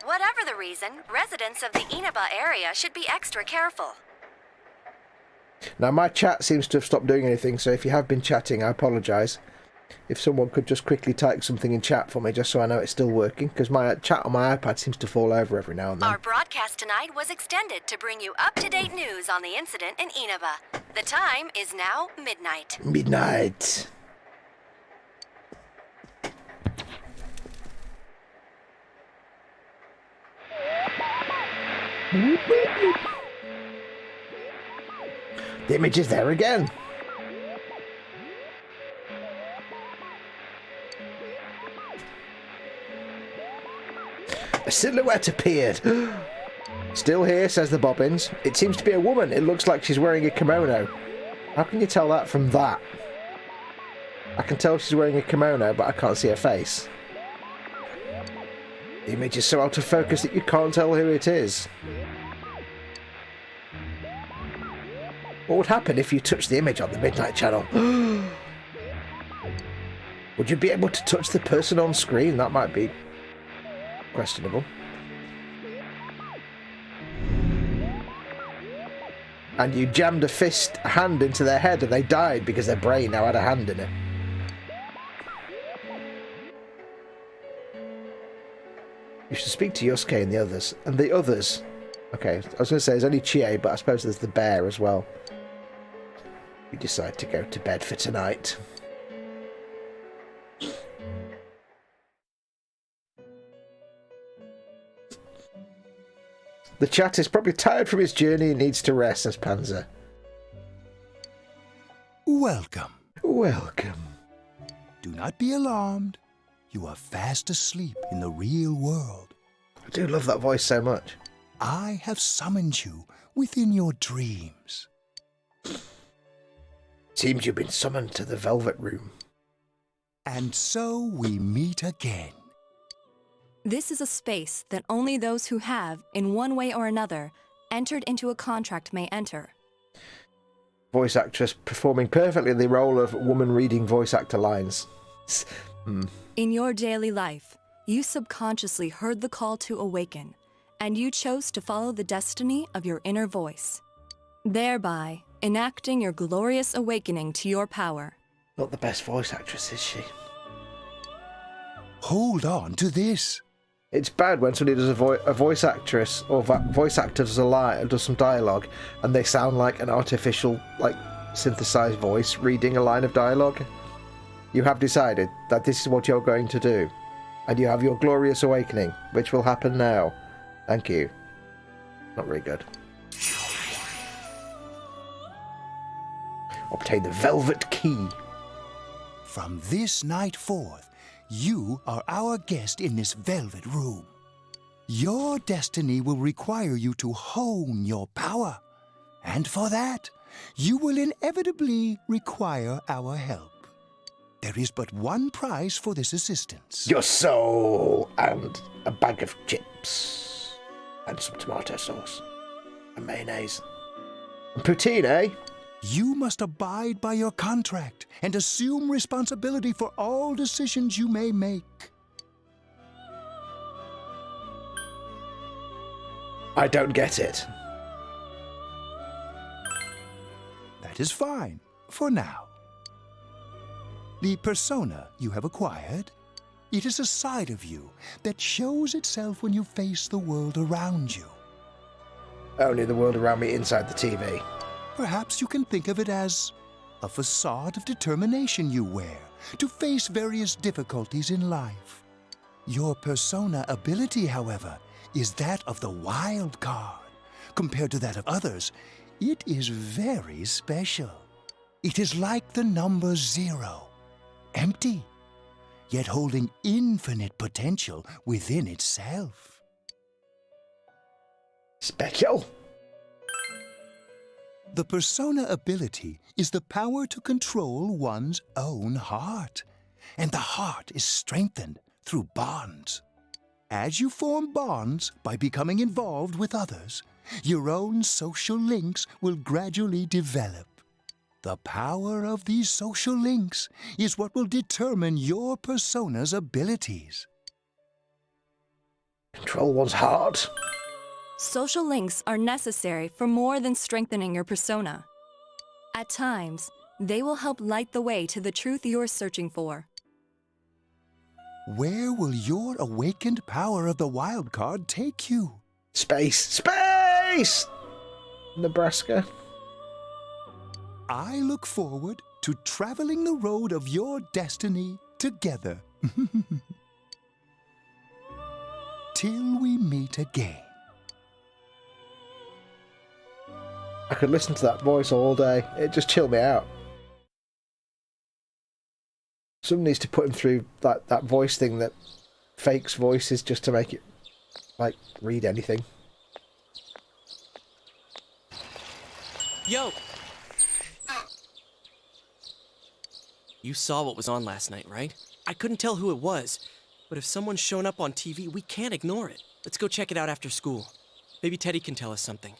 Whatever the reason, residents of the Inaba area should be extra careful. Now, my chat seems to have stopped doing anything, so if you have been chatting, I apologise. If someone could just quickly type something in chat for me, just so I know it's still working, because my chat on my iPad seems to fall over every now and then. Our broadcast tonight was extended to bring you up-to-date news on the incident in Inaba. The time is now midnight. Midnight. The image is there again. A silhouette appeared. Still here, says the Bobbins. It seems to be a woman. It looks like she's wearing a kimono. How can you tell that from that? I can tell she's wearing a kimono, but I can't see her face. The image is so out of focus that you can't tell who it is. What would happen if you touched the image on the Midnight Channel? Would you be able to touch the person on screen? That might be questionable. And you jammed a hand into their head and they died because their brain now had a hand in it. You should speak to Yosuke and the others. And the others... Okay, I was going to say there's only Chie, but I suppose there's the bear as well. You decide to go to bed for tonight. The chat is probably tired from his journey and needs to rest, says Panzer. Welcome. Welcome. Do not be alarmed. You are fast asleep in the real world. I do love that voice so much. I have summoned you within your dreams. Seems you've been summoned to the Velvet Room. And so we meet again. This is a space that only those who have, in one way or another, entered into a contract may enter. Voice actress performing perfectly the role of woman reading voice actor lines. In your daily life, you subconsciously heard the call to awaken, and you chose to follow the destiny of your inner voice, thereby enacting your glorious awakening to your power. Not the best voice actress, is she? Hold on to this. It's bad when somebody does a voice actress or voice actor does some dialogue and they sound like an artificial, like, synthesized voice reading a line of dialogue. You have decided that this is what you're going to do, and you have your glorious awakening, which will happen now. Thank you. Not very good. Obtain the Velvet Key. From this night forth, you are our guest in this velvet room. Your destiny will require you to hone your power. And for that, you will inevitably require our help. There is but one price for this assistance. Your soul and a bag of chips. And some tomato sauce. And mayonnaise. And poutine, eh? You must abide by your contract and assume responsibility for all decisions you may make. I don't get it. That is fine, for now. The persona you have acquired, it is a side of you that shows itself when you face the world around you. Only the world around me inside the TV. Perhaps you can think of it as a facade of determination you wear to face various difficulties in life. Your persona ability, however, is that of the wild card. Compared to that of others, it is very special. It is like the number 0, empty, yet holding infinite potential within itself. Special? The persona ability is the power to control one's own heart, and the heart is strengthened through bonds. As you form bonds by becoming involved with others, your own social links will gradually develop. The power of these social links is what will determine your persona's abilities. Control one's heart. Social links are necessary for more than strengthening your persona. At times, they will help light the way to the truth you're searching for. Where will your awakened power of the wild card take you? Space. Space! Nebraska. I look forward to traveling the road of your destiny together. Till we meet again. I could listen to that voice all day. It just chilled me out. Someone needs to put him through that voice thing that fakes voices just to make it, like, read anything. Yo! You saw what was on last night, right? I couldn't tell who it was, but if someone's shown up on TV, we can't ignore it. Let's go check it out after school. Maybe Teddy can tell us something.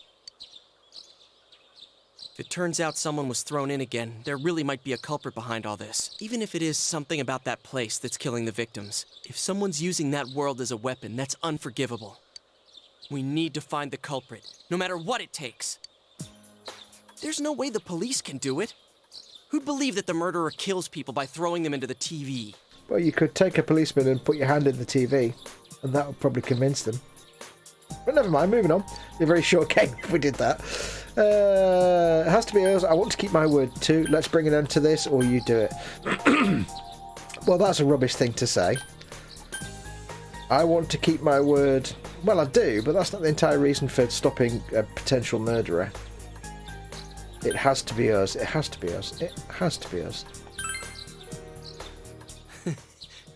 If it turns out someone was thrown in again, there really might be a culprit behind all this. Even if it is something about that place that's killing the victims. If someone's using that world as a weapon, that's unforgivable. We need to find the culprit, no matter what it takes. There's no way the police can do it. Who'd believe that the murderer kills people by throwing them into the TV? Well, you could take a policeman and put your hand in the TV, and that would probably convince them. But never mind, moving on. It'd be a very short game if we did that. It has to be us. I want to keep my word too. Let's bring an end to this, or you do it. Well, that's a rubbish thing to say. I want to keep my word. Well, I do, but that's not the entire reason for stopping a potential murderer. It has to be us. It has to be us. It has to be us.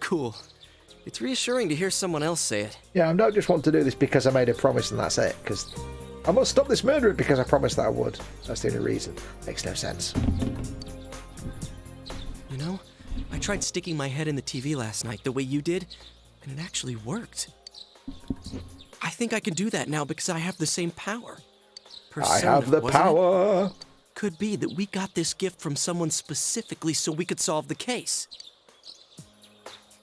Cool. It's reassuring to hear someone else say it. Yeah, I don't just want to do this because I made a promise and that's it, because I must stop this murderer because I promised that I would. That's the only reason. Makes no sense. You know, I tried sticking my head in the TV last night the way you did, and it actually worked. I think I can do that now because I have the same power. Persona, I have the power. It? Could be that we got this gift from someone specifically so we could solve the case.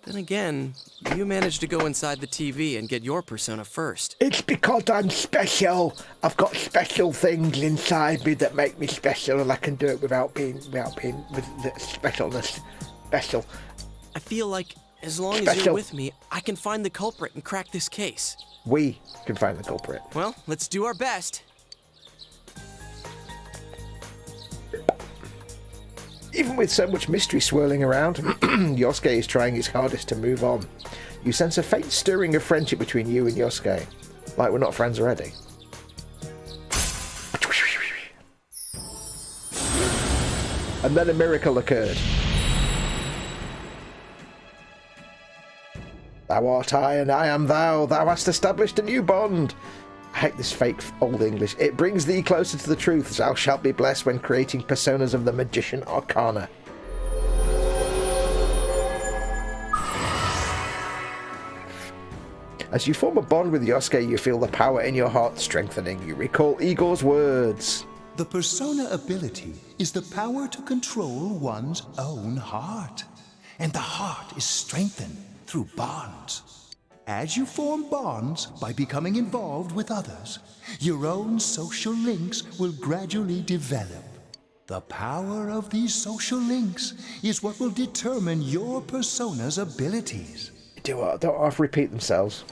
Then again, you managed to go inside the TV and get your persona first. It's because I'm special. I've got special things inside me that make me special, and I can do it without being with the specialness. Special. I feel like as long as you're with me, I can find the culprit and crack this case. We can find the culprit. Well, let's do our best. Even with so much mystery swirling around, Yosuke is trying his hardest to move on. You sense a faint stirring of friendship between you and Yosuke. Like we're not friends already. And then a miracle occurred. Thou art I, and I am thou. Thou hast established a new bond. I hate this fake old English. It brings thee closer to the truth. Thou shalt be blessed when creating personas of the Magician Arcana. As you form a bond with Yosuke, you feel the power in your heart strengthening. You recall Igor's words. The persona ability is the power to control one's own heart. And the heart is strengthened through bonds. As you form bonds by becoming involved with others, your own social links will gradually develop. The power of these social links is what will determine your persona's abilities. Don't have to repeat themselves.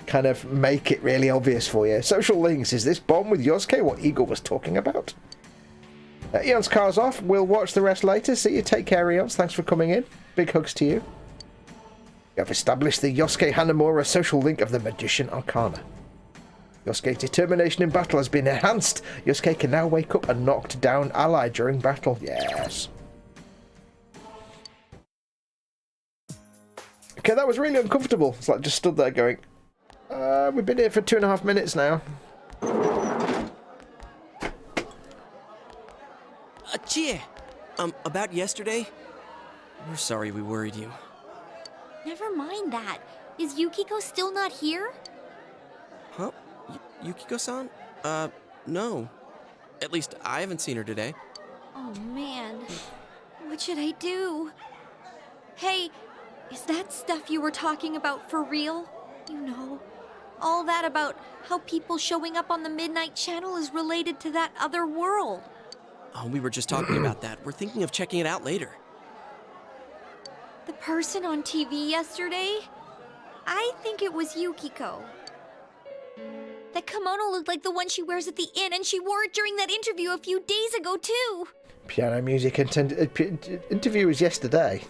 Kind of make it really obvious for you. Social links, is this bond with Yosuke what Igor was talking about? Eon's car's off. We'll watch the rest later. See you. Take care, Eons. Thanks for coming in. Big hugs to you. You have established the Yosuke Hanamura social link of the Magician Arcana. Yosuke's determination in battle has been enhanced. Yosuke can now wake up a knocked down ally during battle. Yes. Okay, that was really uncomfortable. It's like just stood there going, we've been here for 2.5 minutes now. Chie, about yesterday? We're sorry we worried you. Never mind that. Is Yukiko still not here? Huh? Yukiko-san? No. At least I haven't seen her today. Oh man. What should I do? Hey, is that stuff you were talking about for real? You know, all that about how people showing up on the Midnight Channel is related to that other world. Oh, we were just talking about that. We're thinking of checking it out later. The person on TV yesterday? I think it was Yukiko. That kimono looked like the one she wears at the inn, and she wore it during that interview a few days ago, too. Piano music interview was yesterday.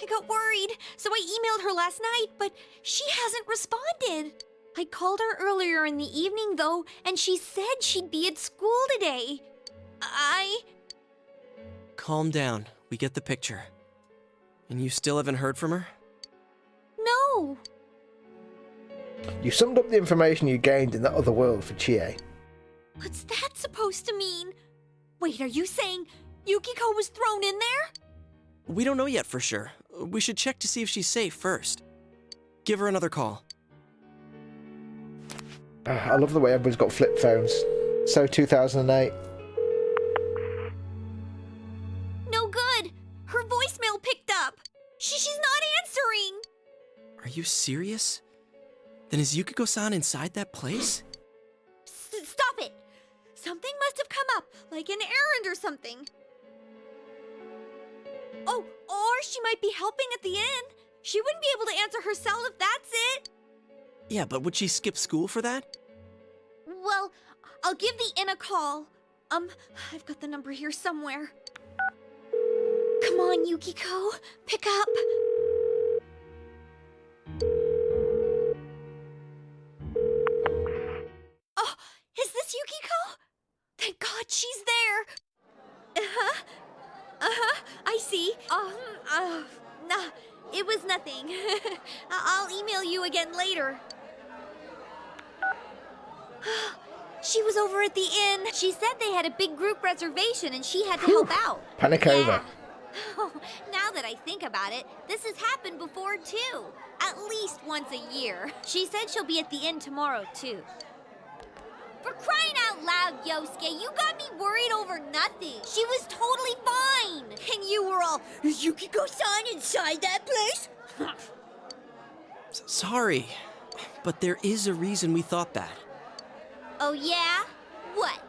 I got worried, so I emailed her last night, but she hasn't responded. I called her earlier in the evening, though, and she said she'd be at school today. Calm down. We get the picture. And you still haven't heard from her? No. You summed up the information you gained in that other world for Chie. What's that supposed to mean? Wait, are you saying Yukiko was thrown in there? We don't know yet for sure. We should check to see if she's safe first. Give her another call. I love the way everybody's got flip phones. So 2008. No good. Her voicemail picked up. She's not answering. Are you serious? Then is Yukiko-san inside that place? Stop it. Something must have come up, like an errand or something. Oh, or she might be helping at the inn. She wouldn't be able to answer herself if that's it. Yeah, but would she skip school for that? Well, I'll give the inn a call. I've got the number here somewhere. Come on, Yukiko. Pick up. Oh, is this Yukiko? Thank God she's there. I see. Nah, it was nothing. I'll email you again later. She was over at the inn. She said they had a big group reservation and she had to help out. Panic over. Yeah. Oh, now that I think about it, this has happened before too. At least once a year. She said she'll be at the inn tomorrow too. For crying out loud, Yosuke, you got me worried over nothing. She was totally fine. And you were all, is Yukiko-san inside that place? Sorry, but there is a reason we thought that. Oh yeah? What?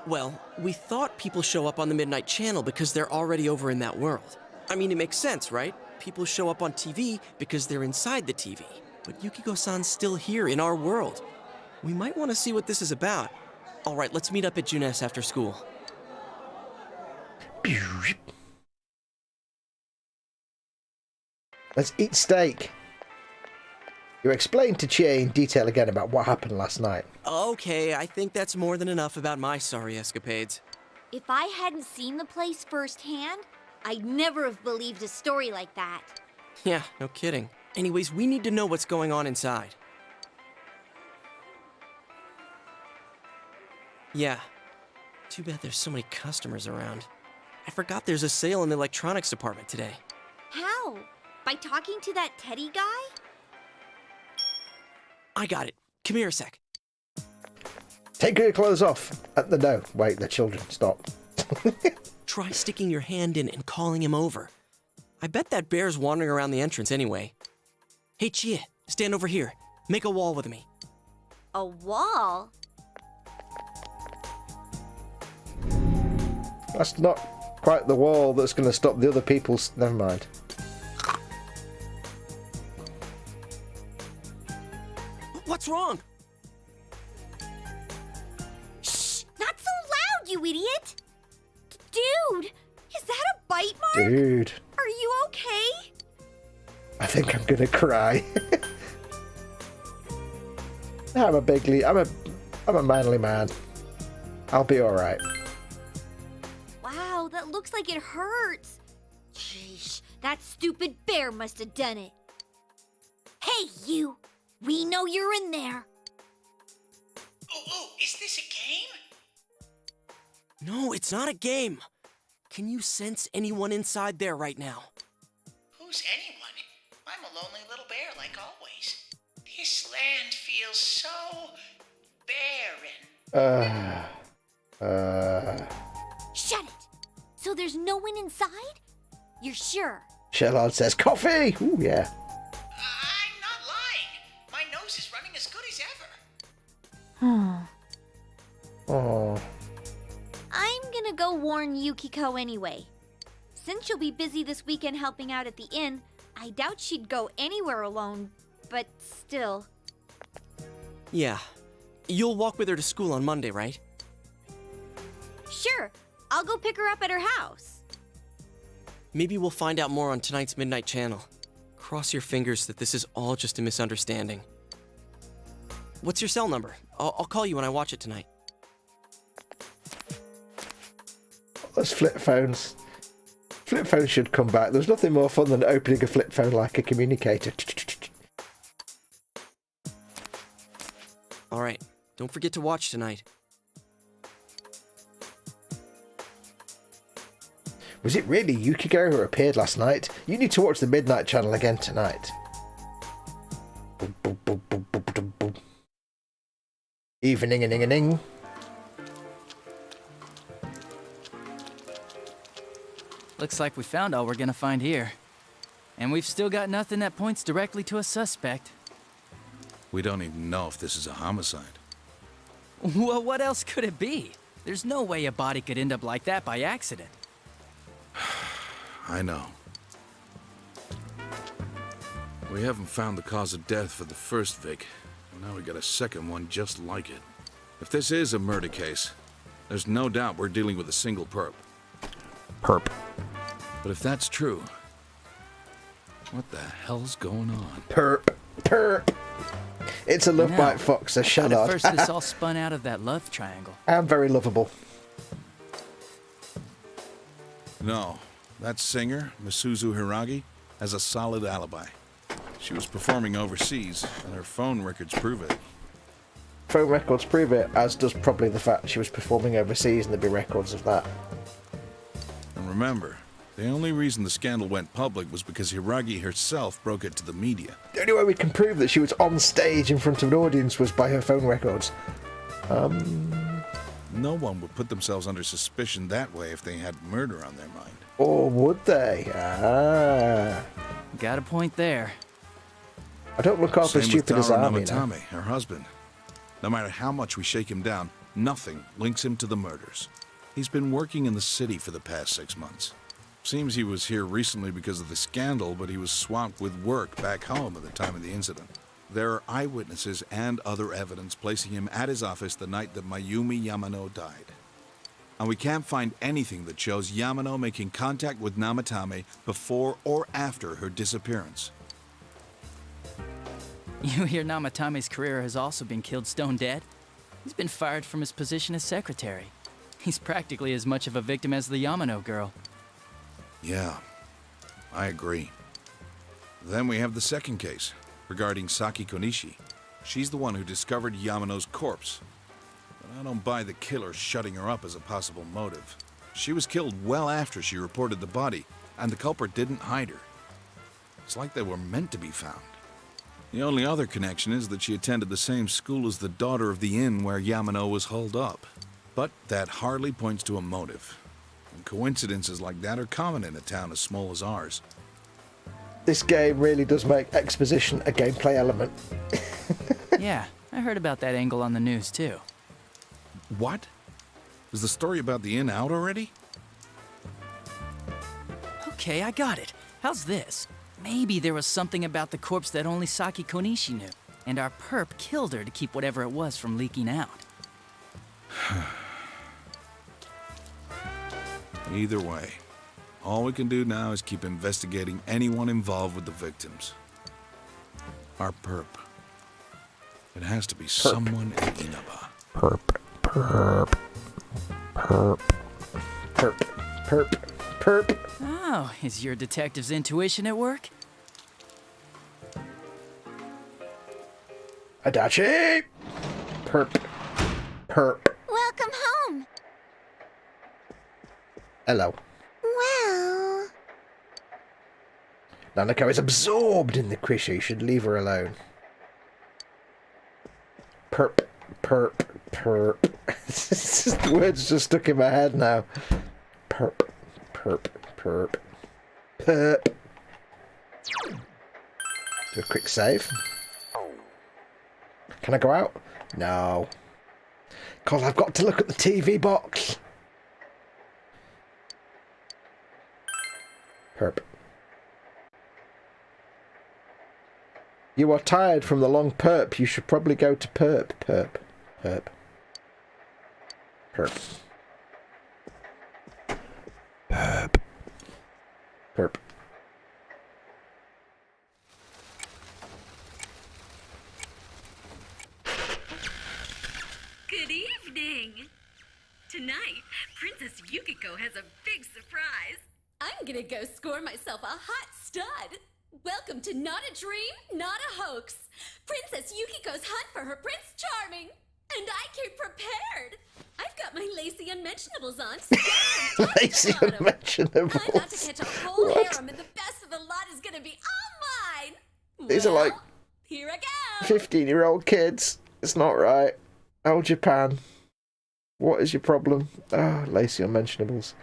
Well, we thought people show up on the Midnight Channel because they're already over in that world. I mean, it makes sense, right? People show up on TV because they're inside the TV. But Yukiko-san's still here in our world. We might want to see what this is about. All right, let's meet up at Junes after school. Let's eat steak. You explained to Chie in detail again about what happened last night. Okay, I think that's more than enough about my sorry escapades. If I hadn't seen the place firsthand, I'd never have believed a story like that. Yeah, no kidding. Anyways, we need to know what's going on inside. Yeah. Too bad there's so many customers around. I forgot there's a sale in the electronics department today. How? By talking to that Teddy guy? I got it. Come here a sec. Take your clothes off. No, wait, they're children. Stop. Try sticking your hand in and calling him over. I bet that bear's wandering around the entrance anyway. Hey, Chia, stand over here. Make a wall with me. A wall? That's not quite the wall that's going to stop the other people's... Never mind. What's wrong? Shh! Not so loud, you idiot! Dude! Is that a bite mark? Dude. Are you okay? I think I'm gonna cry. I'm a manly man. I'll be alright. Wow, that looks like it hurts. Jeez, that stupid bear must have done it. Hey, you! We know you're in there. Oh, is this a game? No, it's not a game. Can you sense anyone inside there right now? Who's anyone? I'm a lonely little bear like always. This land feels so barren. Shut it! So there's no one inside? You're sure? Sherlock says, coffee! Ooh, yeah. I'm not lying. My nose is running as good as ever. Oh. I'm gonna go warn Yukiko anyway. Since she'll be busy this weekend helping out at the inn, I doubt she'd go anywhere alone, but still. Yeah. You'll walk with her to school on Monday, right? Sure, I'll go pick her up at her house. Maybe we'll find out more on tonight's Midnight Channel. Cross your fingers that this is all just a misunderstanding. What's your cell number? I'll call you when I watch it tonight. Those flip phones. Flip phones should come back. There's nothing more fun than opening a flip phone like a communicator. All right. Don't forget to watch tonight. Was it really Yukiko who appeared last night? You need to watch the Midnight Channel again tonight. Boom, boom, boom, boom, boom, boom, boom. Evening-a-ning-a-ning. Looks like we found all we're gonna find here. And we've still got nothing that points directly to a suspect. We don't even know if this is a homicide. Well, what else could it be? There's no way a body could end up like that by accident. I know. We haven't found the cause of death for the first Vic. And now we got a second one just like it. If this is a murder case, there's no doubt we're dealing with a single perp. Perp. But if that's true, what the hell's going on? Perp. Perp. It's a love bite, Fox, so shut up. At first, this all spun out of that love triangle. I'm very lovable. No, that singer, Misuzu Hiragi, has a solid alibi. She was performing overseas, and her phone records prove it. Phone records prove it, as does probably the fact she was performing overseas and there'd be records of that. And remember, the only reason the scandal went public was because Hiragi herself broke it to the media. The only way we can prove that she was on stage in front of an audience was by her phone records. No one would put themselves under suspicion that way if they had murder on their mind. Or would they? Got a point there. I don't look half as stupid as Taro Army now. Namatame, her husband. No matter how much we shake him down, nothing links him to the murders. He's been working in the city for the past 6 months. Seems he was here recently because of the scandal, but he was swamped with work back home at the time of the incident. There are eyewitnesses and other evidence placing him at his office the night that Mayumi Yamano died. And we can't find anything that shows Yamano making contact with Namatame before or after her disappearance. You hear Namatame's career has also been killed stone dead? He's been fired from his position as secretary. He's practically as much of a victim as the Yamano girl. Yeah, I agree. Then we have the second case, regarding Saki Konishi. She's the one who discovered Yamano's corpse. But I don't buy the killer shutting her up as a possible motive. She was killed well after she reported the body, and the culprit didn't hide her. It's like they were meant to be found. The only other connection is that she attended the same school as the daughter of the inn where Yamano was holed up. But that hardly points to a motive. And coincidences like that are common in a town as small as ours. This game really does make exposition a gameplay element. Yeah, I heard about that angle on the news too. What? Is the story about the inn out already? Okay, I got it. How's this? Maybe there was something about the corpse that only Saki Konishi knew, and our perp killed her to keep whatever it was from leaking out. Either way, all we can do now is keep investigating anyone involved with the victims. Our perp. It has to be someone in Inaba. Perp. Oh, is your detective's intuition at work? Adachi! Perp. Welcome home. Hello. Well... Nanako is absorbed in the quiz. You should leave her alone. Perp. The words just stuck in my head now. Perp. Do a quick save. Can I go out? No. Because I've got to look at the TV box. Perp. You are tired from the long perp. You should probably go to perp. Good evening. Tonight, Princess Yukiko has a big surprise. I'm gonna go score myself a hot stud. Welcome to Not a Dream, Not a Hoax. Princess Yukiko's hunt for her Prince Charming. And I came prepared. I've got my lacy unmentionables on. Lacy unmentionables. I'm about to catch a whole harem, and the best of the lot is gonna be all mine. These are like Here I go. 15-year-old kids. It's not right. Oh, Japan. What is your problem? Oh, lacy unmentionables.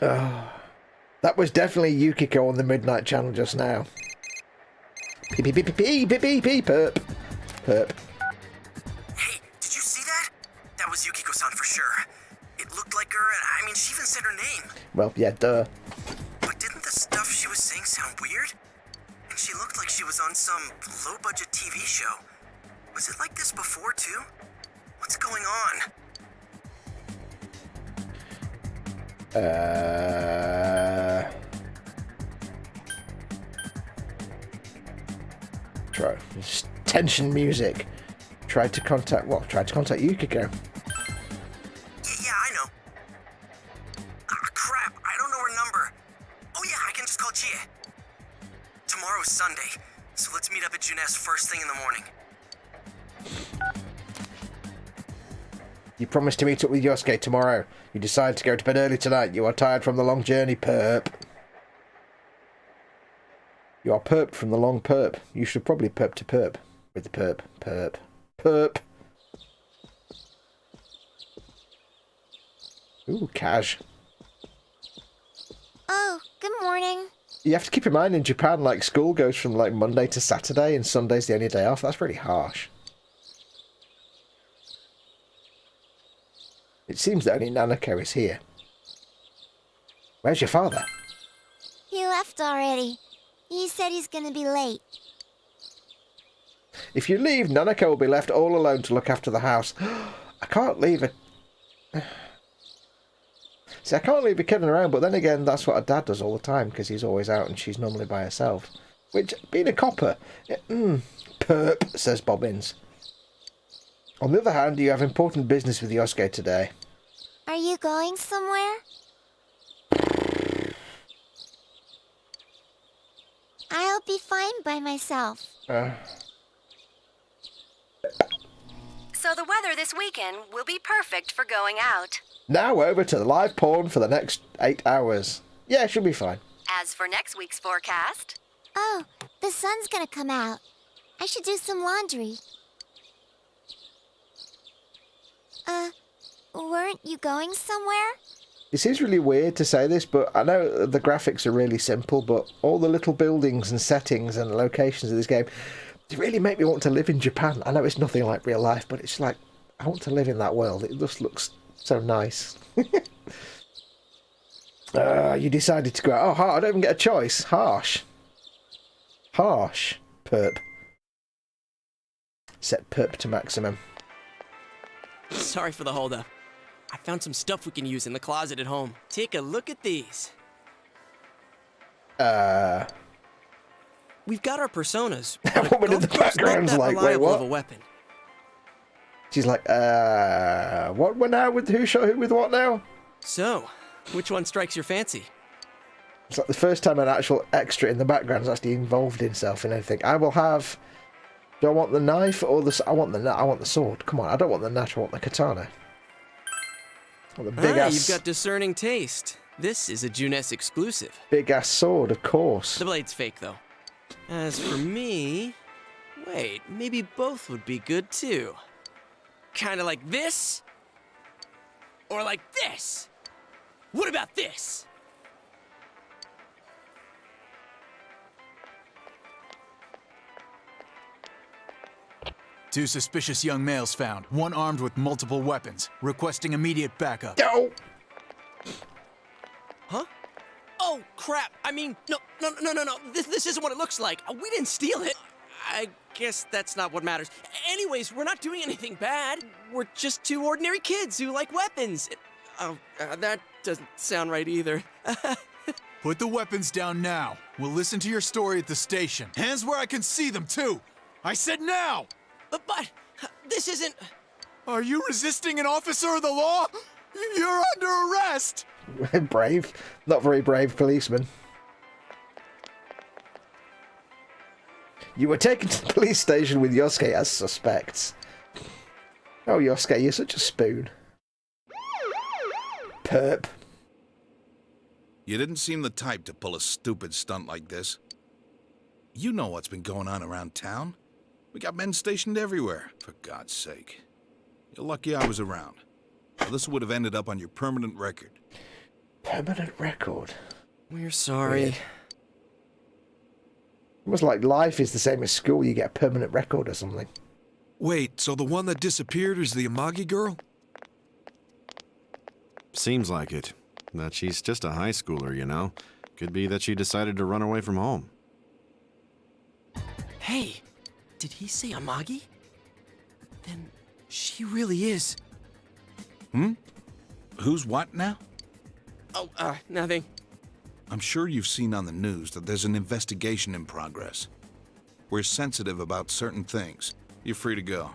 Oh. That was definitely Yukiko on the Midnight Channel just now. Perp. Hey, did you see that? That was Yukiko-san for sure. It looked like her, and I mean, she even said her name. Well, yeah, duh. But didn't the stuff she was saying sound weird? And she looked like she was on some low-budget TV show. Was it like this before, too? What's going on? Try. Tension music. Tried to contact Yukiko. Yeah, I know. Ah, crap, I don't know her number. Oh yeah, I can just call Chie. Tomorrow's Sunday, so let's meet up at Junes first thing in the morning. You promised to meet up with Yosuke tomorrow. You decide to go to bed early tonight. You are tired from the long journey, perp. You are perped from the long perp. You should probably perp to perp. With the perp. Ooh, cash. Oh, good morning. You have to keep in mind in Japan, like, school goes from, like, Monday to Saturday and Sunday's the only day off. That's pretty harsh. It seems that only Nanako is here. Where's your father? He left already. He said he's gonna be late. If you leave, Nanako will be left all alone to look after the house. I can't leave her. See, I can't leave her kidding around, but then again, that's what her dad does all the time, because he's always out and she's normally by herself. Which, being a copper, perp, says Bobbins. On the other hand, you have important business with Yosuke today. Are you going somewhere? I'll be fine by myself. So the weather this weekend will be perfect for going out. Now over to the live porn for the next 8 hours. Yeah, it should be fine. As for next week's forecast... Oh, the sun's gonna come out. I should do some laundry. Weren't you going somewhere? It seems really weird to say this, but I know the graphics are really simple, but all the little buildings and settings and locations of this game, they really make me want to live in Japan. I know it's nothing like real life, but it's like, I want to live in that world. It just looks so nice. You decided to go out. Oh, I don't even get a choice. Harsh. Harsh. Perp. Set perp to maximum. Sorry for the holdup. I found some stuff we can use in the closet at home. Take a look at these. We've got our personas. That woman in the background's like, wait, what? Of a weapon. She's like, what went out with who shot who with what now? So, which one strikes your fancy? It's like the first time an actual extra in the background has actually involved himself in anything. I will have. Do I want the knife or the? I want the sword. Come on, I don't want the knife. I want the katana. I want the big ass. You've got discerning taste. This is a Junes exclusive. Big ass sword, of course. The blade's fake though. As for me, wait, maybe both would be good too. Kind of like this, or like this. What about this? Two suspicious young males found, one armed with multiple weapons, requesting immediate backup. No! Huh? Oh, crap. I mean, no. This isn't what it looks like. We didn't steal it. I guess that's not what matters. Anyways, we're not doing anything bad. We're just two ordinary kids who like weapons. That doesn't sound right either. Put the weapons down now. We'll listen to your story at the station. Hands where I can see them, too. I said now! But this isn't... Are you resisting an officer of the law? You're under arrest! Brave. Not very brave policeman. You were taken to the police station with Yosuke as suspects. Oh, Yosuke, you're such a spoon. Perp. You didn't seem the type to pull a stupid stunt like this. You know what's been going on around town. We got men stationed everywhere, for God's sake. You're lucky I was around. Or this would have ended up on your permanent record. Permanent record? We're sorry. Weird. Almost like life is the same as school, you get a permanent record or something. Wait, so the one that disappeared is the Amagi girl? Seems like it. That she's just a high schooler, you know. Could be that she decided to run away from home. Hey, did he say Amagi? Then she really is. Who's what now? Oh, nothing. I'm sure you've seen on the news that there's an investigation in progress. We're sensitive about certain things. You're free to go.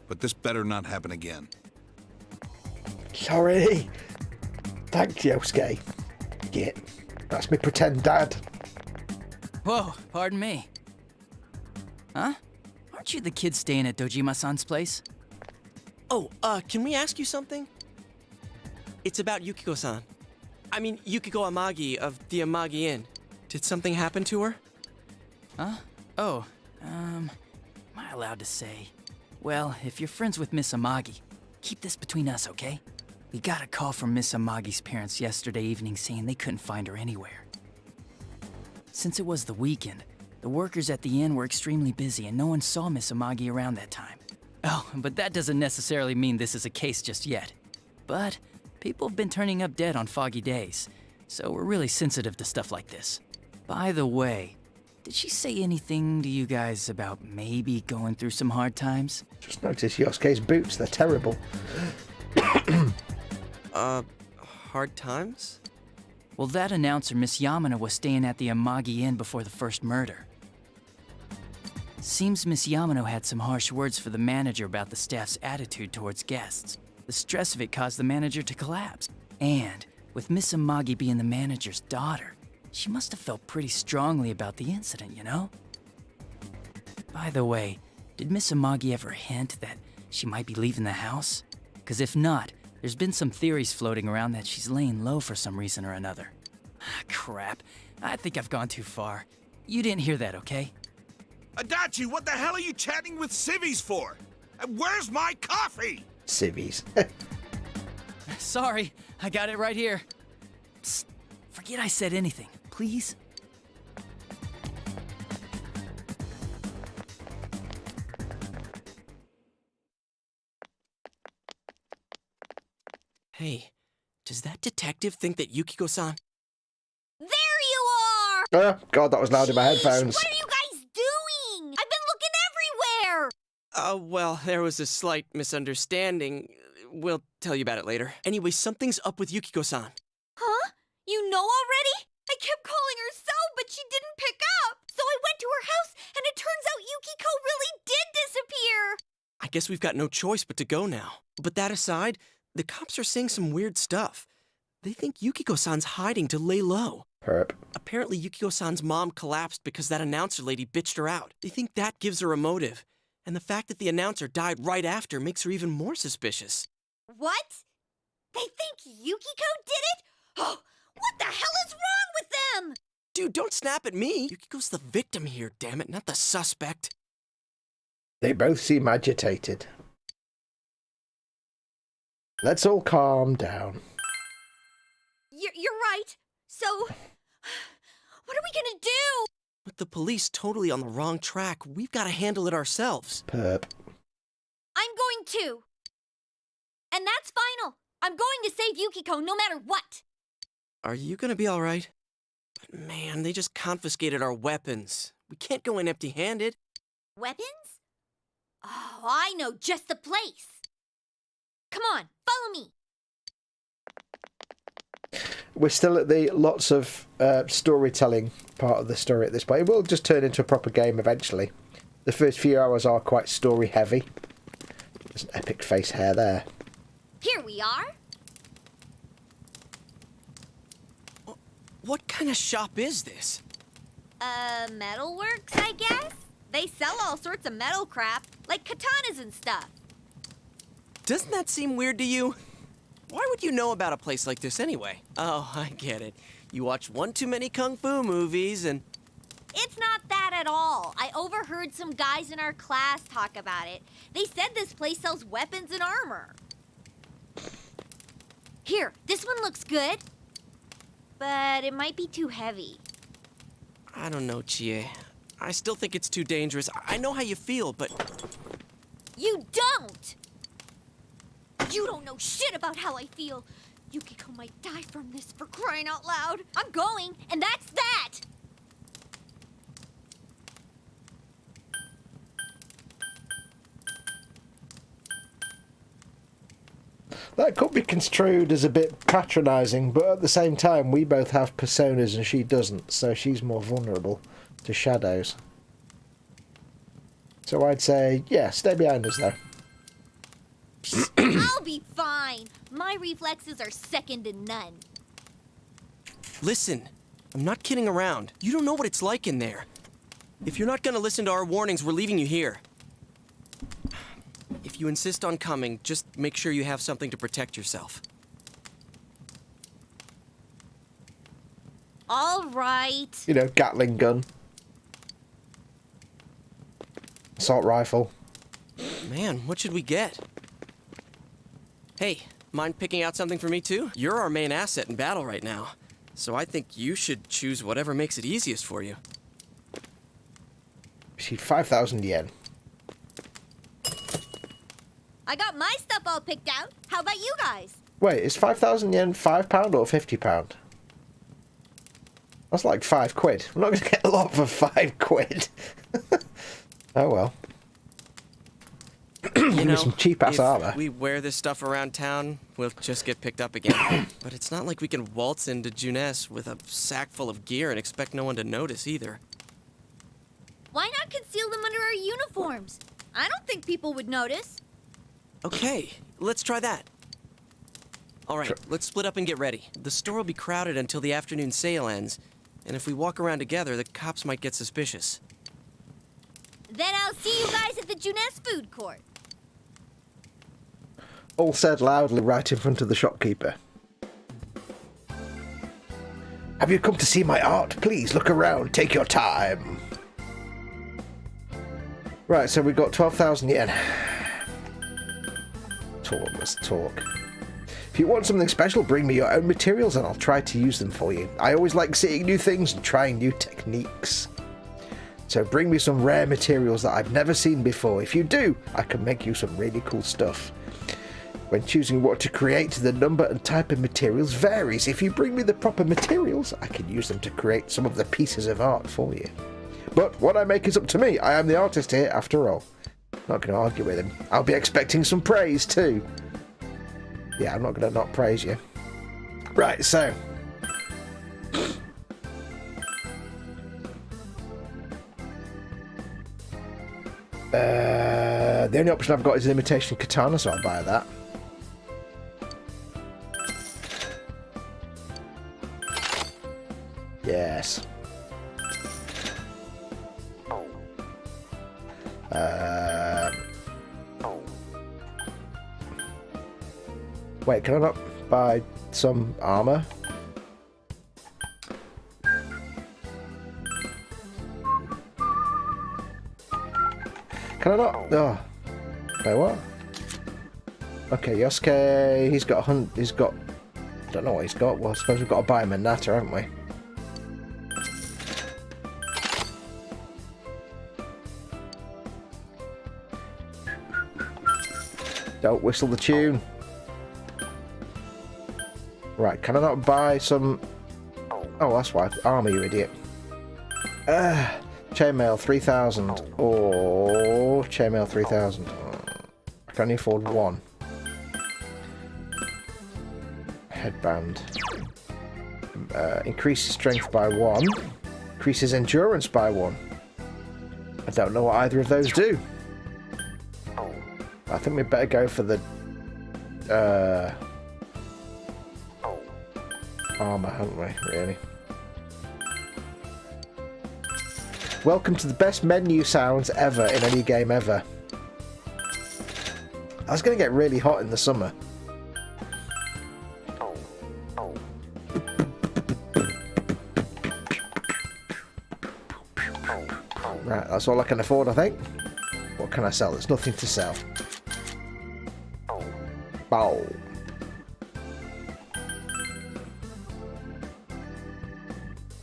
But this better not happen again. Sorry. Thanks, Yosuke. Git. That's me pretend dad. Whoa, pardon me. Huh? Aren't you the kid staying at Dojima-san's place? Oh, can we ask you something? It's about Yukiko-san. I mean, Yukiko Amagi of the Amagi Inn. Did something happen to her? Huh? Oh, am I allowed to say? Well, if you're friends with Miss Amagi, keep this between us, okay? We got a call from Miss Amagi's parents yesterday evening saying they couldn't find her anywhere. Since it was the weekend, the workers at the inn were extremely busy and no one saw Miss Amagi around that time. Oh, but that doesn't necessarily mean this is a case just yet. But people have been turning up dead on foggy days, so we're really sensitive to stuff like this. By the way, did she say anything to you guys about maybe going through some hard times? Just notice Yosuke's boots, they're terrible. Hard times? Well, that announcer, Miss Yamano, was staying at the Amagi Inn before the first murder. Seems Miss Yamano had some harsh words for the manager about the staff's attitude towards guests. The stress of it caused the manager to collapse. And with Miss Amagi being the manager's daughter, She must have felt pretty strongly about the incident, you know? By the way, did Miss Amagi ever hint that she might be leaving the house? Because if not, there's been some theories floating around that she's laying low for some reason or another. Crap, I think I've gone too far. You didn't hear that, okay? Adachi, what the hell are you chatting with civvies for? And where's my coffee? Civvies. Sorry, I got it right here. Psst, forget I said anything, please. Hey, does that detective think that Yukiko-san? There you are! Oh, God, that was loud in my headphones. What are you guys doing? I've been looking everywhere! Well, there was a slight misunderstanding. We'll tell you about it later. Anyway, something's up with Yukiko-san. Huh? You know already? I kept calling her so, but she didn't pick up. So I went to her house, and it turns out Yukiko really did disappear. I guess we've got no choice but to go now. But that aside, the cops are saying some weird stuff. They think Yukiko-san's hiding to lay low. Herp. Apparently, Yukiko-san's mom collapsed because that announcer lady bitched her out. They think that gives her a motive. And the fact that the announcer died right after makes her even more suspicious. What? They think Yukiko did it? Oh, what the hell is wrong with them? Dude, don't snap at me. Yukiko's the victim here, damn it, not the suspect. They both seem agitated. Let's all calm down. You're right. So, what are we gonna do? With the police totally on the wrong track, we've got to handle it ourselves. Perp. I'm going to. And that's final. I'm going to save Yukiko no matter what. Are you gonna be all right? But man, they just confiscated our weapons. We can't go in empty-handed. Weapons? Oh, I know just the place. Come on, follow me. We're still at the lots of storytelling part of the story at this point. It will just turn into a proper game eventually. The first few hours are quite story heavy. There's an epic face hair there. Here we are. What kind of shop is this? Metalworks, I guess? They sell all sorts of metal crap, like katanas and stuff. Doesn't that seem weird to you? Why would you know about a place like this anyway? Oh, I get it. You watch one too many kung fu movies and... It's not that at all. I overheard some guys in our class talk about it. They said this place sells weapons and armor. Here, this one looks good. But it might be too heavy. I don't know, Chie. I still think it's too dangerous. I know how you feel, but... You don't! You don't know shit about how I feel. Yukiko might die from this, for crying out loud. I'm going, and that's that! That could be construed as a bit patronising, but at the same time, we both have personas and she doesn't, so she's more vulnerable to shadows. So I'd say, yeah, stay behind us though. I'll be fine. My reflexes are second to none. Listen, I'm not kidding around. You don't know what it's like in there. If you're not gonna listen to our warnings, we're leaving you here. If you insist on coming, just make sure you have something to protect yourself. All right. You know, Gatling gun. Assault rifle. Man, what should we get? Hey, mind picking out something for me too? You're our main asset in battle right now, so I think you should choose whatever makes it easiest for you. She 5,000 yen. I got my stuff all picked out. How about you guys? Wait, is 5,000 yen £5 or £50? That's like £5. I'm not going to get a lot for £5. Oh well. You know, some cheap-ass armor. If we wear this stuff around town, we'll just get picked up again. But it's not like we can waltz into Junes with a sack full of gear and expect no one to notice either. Why not conceal them under our uniforms? I don't think people would notice. Okay, let's try that. All right, let's split up and get ready. The store will be crowded until the afternoon sale ends, And if we walk around together, the cops might get suspicious. Then I'll see you guys at the Juness food court. All said loudly right in front of the shopkeeper. Have you come to see my art? Please look around. Take your time. Right, so we got 12,000 yen. Let's talk. If you want something special, bring me your own materials and I'll try to use them for you. I always like seeing new things and trying new techniques. So bring me some rare materials that I've never seen before. If you do, I can make you some really cool stuff. When choosing what to create, the number and type of materials varies. If you bring me the proper materials, I can use them to create some of the pieces of art for you. But what I make is up to me. I am the artist here, after all. Not going to argue with him. I'll be expecting some praise, too. Yeah, I'm not going to not praise you. Right, so... the only option I've got is an imitation katana, so I'll buy that. Yes. Wait, can I not buy some armor? Can I not? Oh. Wait, what? Okay, Yosuke, he's got I don't know what he's got. Well, I suppose we've got to buy him a natter, haven't we? Don't whistle the tune. Right, can I not buy some... Oh, that's why. Armor, you idiot. Chainmail 3,000. Or... Chainmail 3,000. I can only afford one. Headband. Increases strength by 1. Increases endurance by 1. I don't know what either of those do. I think we better go for the armor, haven't we? Really. Welcome to the best menu sounds ever in any game ever. That's going to get really hot in the summer. Right, that's all I can afford, I think. What can I sell? There's nothing to sell. Bow.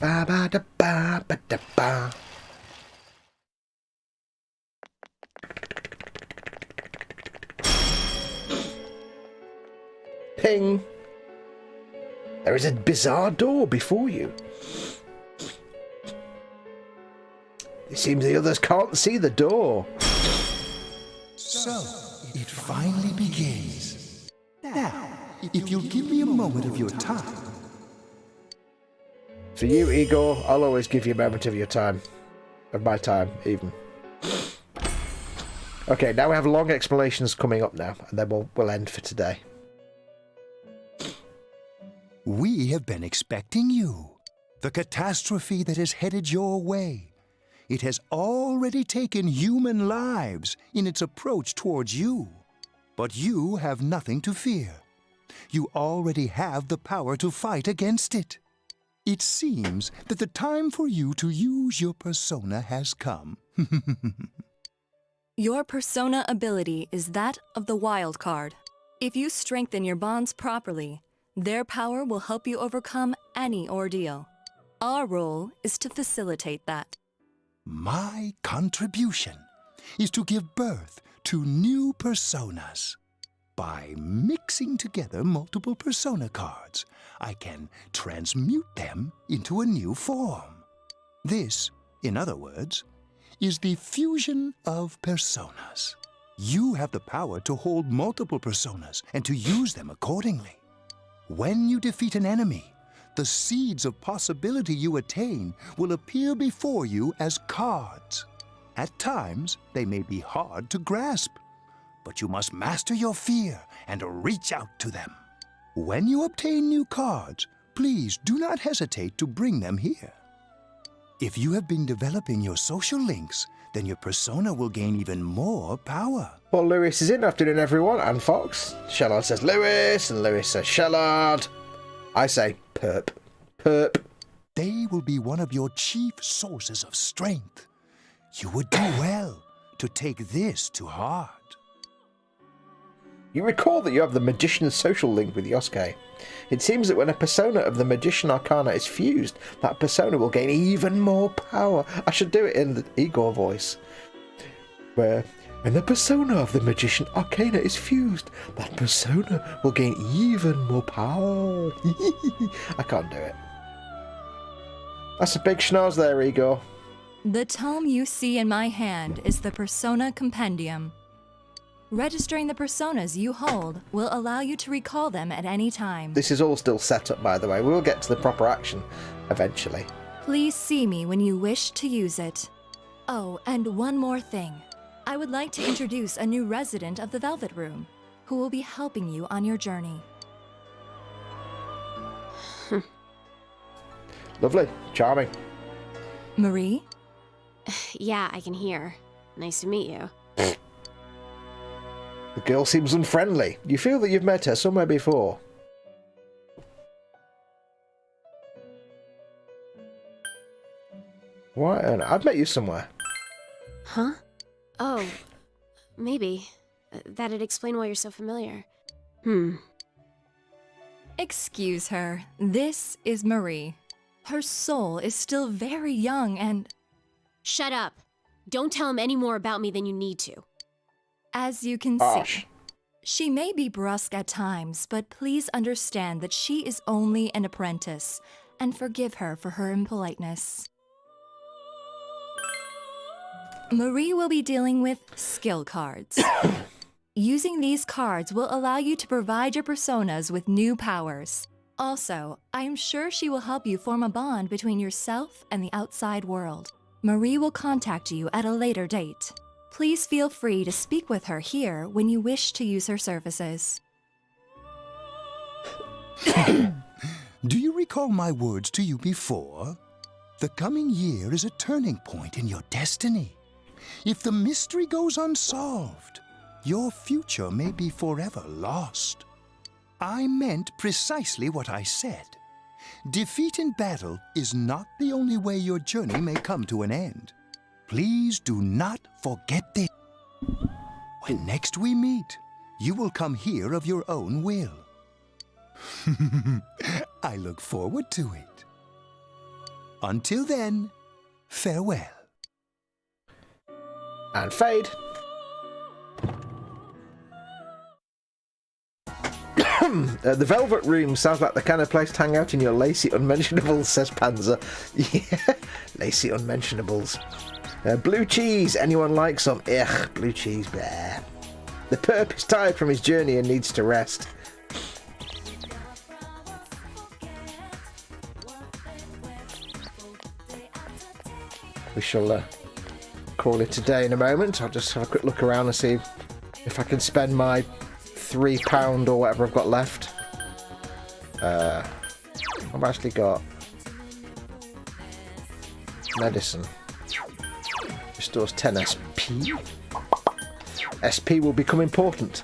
Ba ba da ba ba da ba. Ping. There is a bizarre door before you. It seems the others can't see the door. So, it finally begins. Now, if you'll give me a moment of your time. For you, Igor, I'll always give you a moment of your time. Of my time, even. Okay, now we have long explanations coming up now, and then we'll end for today. We have been expecting you. The catastrophe that has headed your way. It has already taken human lives in its approach towards you. But you have nothing to fear. You already have the power to fight against it. It seems that the time for you to use your persona has come. Your persona ability is that of the wild card. If you strengthen your bonds properly, their power will help you overcome any ordeal. Our role is to facilitate that. My contribution is to give birth to new personas. By mixing together multiple persona cards, I can transmute them into a new form. This, in other words, is the fusion of personas. You have the power to hold multiple personas and to use them accordingly. When you defeat an enemy, the seeds of possibility you attain will appear before you as cards. At times, they may be hard to grasp, but you must master your fear and reach out to them. When you obtain new cards, please do not hesitate to bring them here. If you have been developing your social links, then your persona will gain even more power. Well, Lewis is in. Afternoon, everyone. And Fox. Shellard says Lewis, and Lewis says Shellard. I say perp. Perp. They will be one of your chief sources of strength. You would do well to take this to heart. You recall that you have the Magician's social link with Yosuke. It seems that when a persona of the Magician Arcana is fused, that persona will gain even more power. I should do it in the Igor voice. Where, when the persona of the Magician Arcana is fused, that persona will gain even more power. I can't do it. That's a big schnoz there, Igor. The tome you see in my hand is the Persona Compendium. Registering the personas you hold will allow you to recall them at any time. This is all still set up, by the way. We'll get to the proper action eventually. Please see me when you wish to use it. Oh, and one more thing. I would like to introduce a new resident of the Velvet Room, who will be helping you on your journey. Lovely. Charming. Marie? Yeah, I can hear. Nice to meet you. The girl seems unfriendly. You feel that you've met her somewhere before. Why? I've met you somewhere. Huh? Oh, maybe. That'd explain why you're so familiar. Excuse her. This is Marie. Her soul is still very young and... Shut up. Don't tell him any more about me than you need to. As you can see, she may be brusque at times, but please understand that she is only an apprentice, and forgive her for her impoliteness. Marie will be dealing with skill cards. Using these cards will allow you to provide your personas with new powers. Also, I am sure she will help you form a bond between yourself and the outside world. Marie will contact you at a later date. Please feel free to speak with her here when you wish to use her services. Do you recall my words to you before? The coming year is a turning point in your destiny. If the mystery goes unsolved, your future may be forever lost. I meant precisely what I said. Defeat in battle is not the only way your journey may come to an end. Please do not forget this. When next we meet, you will come here of your own will. I look forward to it. Until then, farewell. And fade. The Velvet Room sounds like the kind of place to hang out in your lacy unmentionables, says Panzer. Yeah, lacy unmentionables. Blue cheese, anyone like some? Ugh, blue cheese, bleh. The perp is tired from his journey and needs to rest. We shall call it a day in a moment. I'll just have a quick look around and see if I can spend my £3 or whatever I've got left. I've actually got medicine. Restores 10 SP. SP will become important.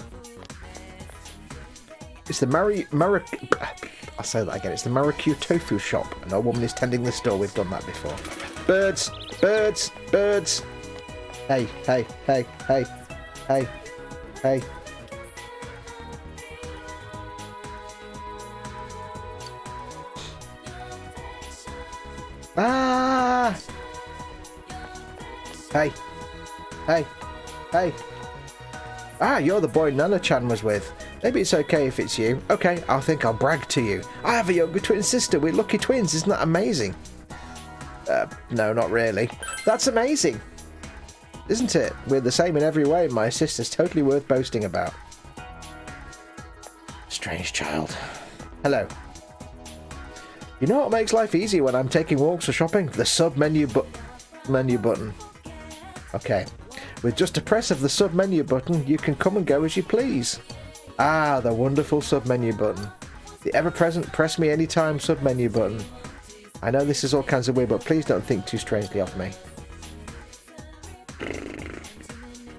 It's the I'll say that again. It's the Marikyu Tofu shop, and a woman is tending the store. We've done that before. Birds, birds, birds. Hey, hey, hey, hey, hey, hey. Ah! Hey, hey, hey. Ah, you're the boy Nana-chan was with. Maybe it's okay if it's you. Okay, I think I'll brag to you. I have a younger twin sister. We're lucky twins. Isn't that amazing? No, not really. That's amazing. Isn't it? We're the same in every way. My sister's totally worth boasting about. Strange child. Hello. You know what makes life easy when I'm taking walks or shopping? The sub-menu button. Okay. With just a press of the sub-menu button, you can come and go as you please. Ah, the wonderful sub-menu button. The ever-present press me anytime sub-menu button. I know this is all kinds of weird, but please don't think too strangely of me.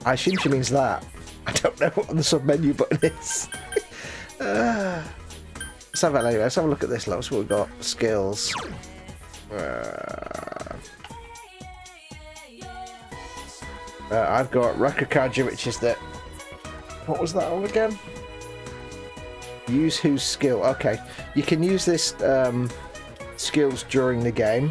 I assume she means that. I don't know what the sub-menu button is. Let's have it anyway. Let's have a look at this. Look, what we've got. Skills. I've got Rakukaja, which is the... What was that all again? Use whose skill. Okay. You can use this skills during the game.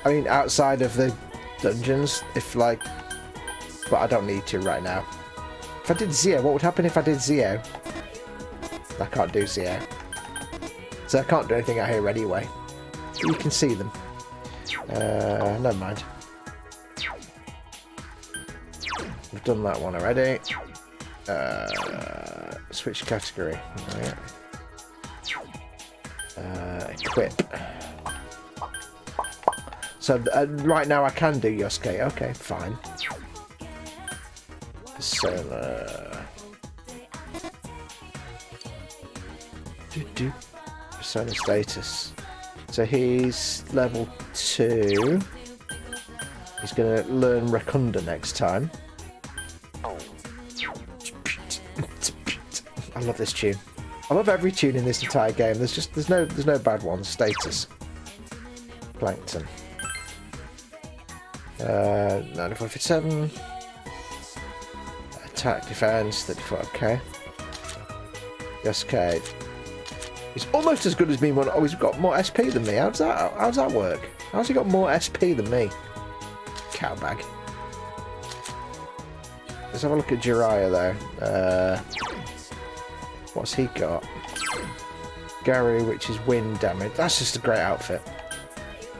I mean, outside of the dungeons, if like... But I don't need to right now. If I did Zio, what would happen if I did Zio? I can't do Zio. So I can't do anything out here anyway. You can see them. Never mind. We've done that one already. Switch category. Right. Equip. So right now I can do Yosuke. Okay, fine. Persona. Persona status. So he's level 2. He's going to learn Rakunda next time. I love this tune. I love every tune in this entire game. There's no bad ones. Status. Plankton. 9457. Attack, defense, 34. Okay. Yosuke. He's almost as good as me. Oh, he's got more SP than me. How's that work? How's he got more SP than me? Cowbag. Let's have a look at Jiraiya though. What's he got? Garu, which is wind damage. That's just a great outfit.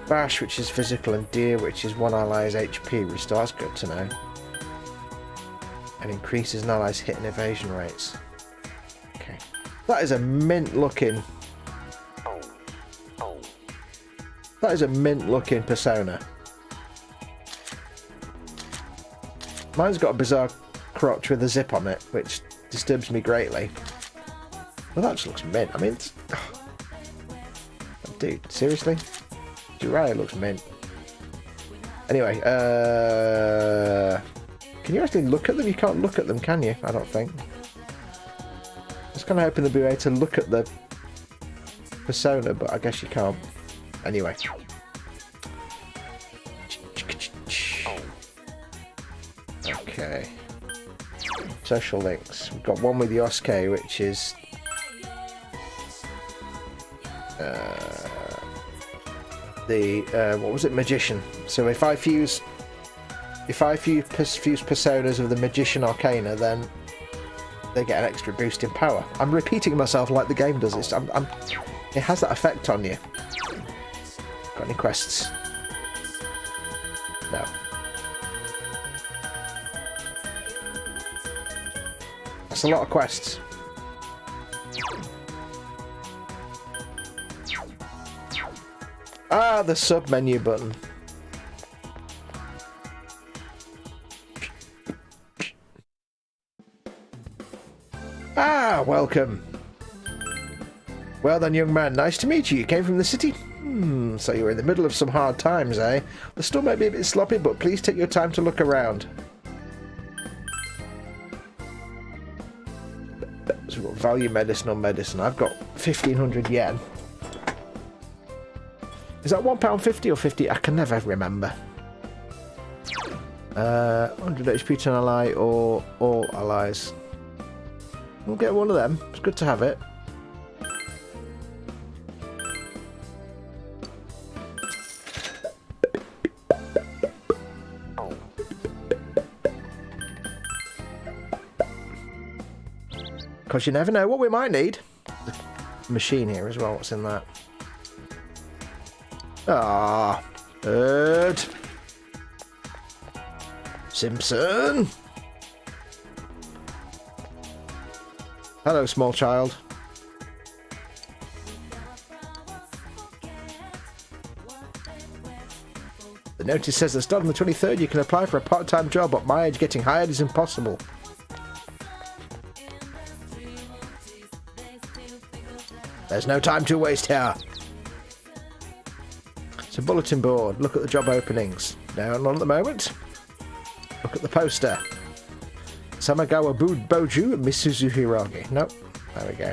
Bash, which is physical, and Deer, which is one ally's HP restore. That's good to know. And increases an ally's hit and evasion rates. Okay. That is a mint looking... That is a mint looking persona. Mine's got a bizarre crotch with a zip on it, which disturbs me greatly. Well, that just looks mint. I mean, it's... Dude, seriously? Jiraiya looks mint. Anyway, can you actually look at them? You can't look at them, can you? I don't think. I was kind of hoping there'd be a way to look at the persona, but I guess you can't. Anyway. Okay. Social links. We've got one with Yosuke, which is... what was it? Magician. So if I fuse personas of the Magician Arcana, then they get an extra boost in power. I'm repeating myself like the game does. It has that effect on you. Got any quests? No. That's a lot of quests. Ah, the sub-menu button. Ah, welcome. Well then, young man, nice to meet you. You came from the city? So you were in the middle of some hard times, eh? The store might be a bit sloppy, but please take your time to look around. So we've got value medicine or medicine. I've got 1,500 yen. Is that £1.50 or 50? I can never remember. 100 HP to an ally or all allies. We'll get one of them. It's good to have it. Because you never know what we might need. The machine here as well. What's in that? Ah, bird. Simpson. Hello, small child. The notice says that starting on the 23rd you can apply for a part-time job, but my age getting hired is impossible. There's no time to waste here. So bulletin board. Look at the job openings. No, not at the moment. Look at the poster. Samagawa Boju and Misuzu Hiragi. Nope. There we go.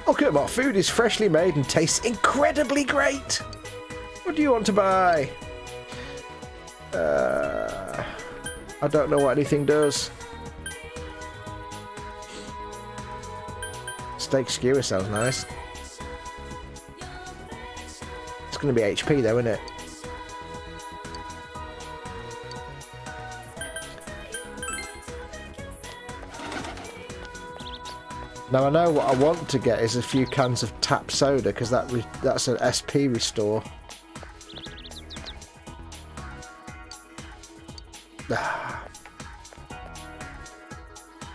Look at what food is freshly made and tastes incredibly great. What do you want to buy? I don't know what anything does. Steak skewer sounds nice. It's going to be HP though, isn't it? Now I know what I want to get is a few cans of tap soda because that's an SP restore.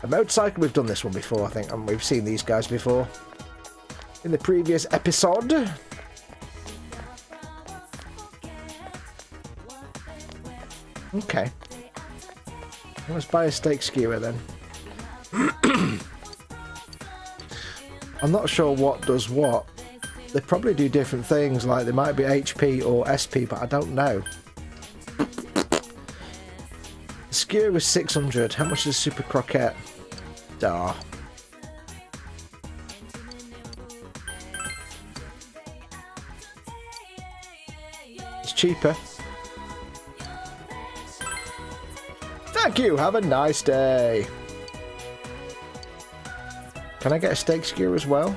A motorcycle, we've done this one before I think, and we've seen these guys before in the previous episode. Okay. Let's buy a steak skewer then. I'm not sure what does what. They probably do different things, like they might be HP or SP, but I don't know. The skewer was 600. How much is a super croquette? Ah. It's cheaper. Thank you. Have a nice day. Can I get a steak skewer as well?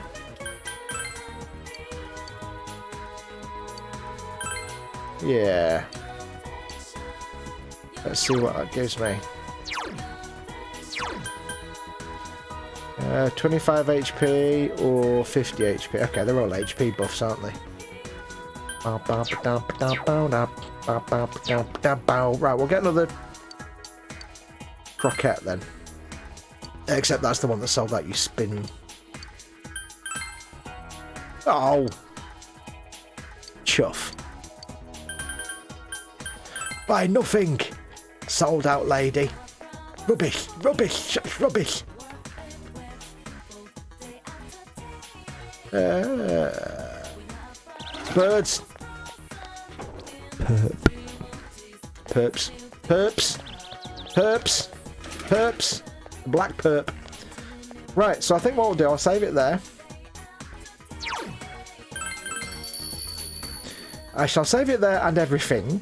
Yeah. Let's see what that gives me. 25 HP or 50 HP. Okay, they're all HP buffs, aren't they? Right, we'll get another croquette then. Except that's the one that sold out you spin. Oh. Chuff. Buy nothing. Sold out lady. Rubbish. Rubbish. Such rubbish. Birds. Perp. Perps. Perps. Perps. Perps. Black perp. Right, so I think what we'll do, I'll save it there. I shall save it there and everything.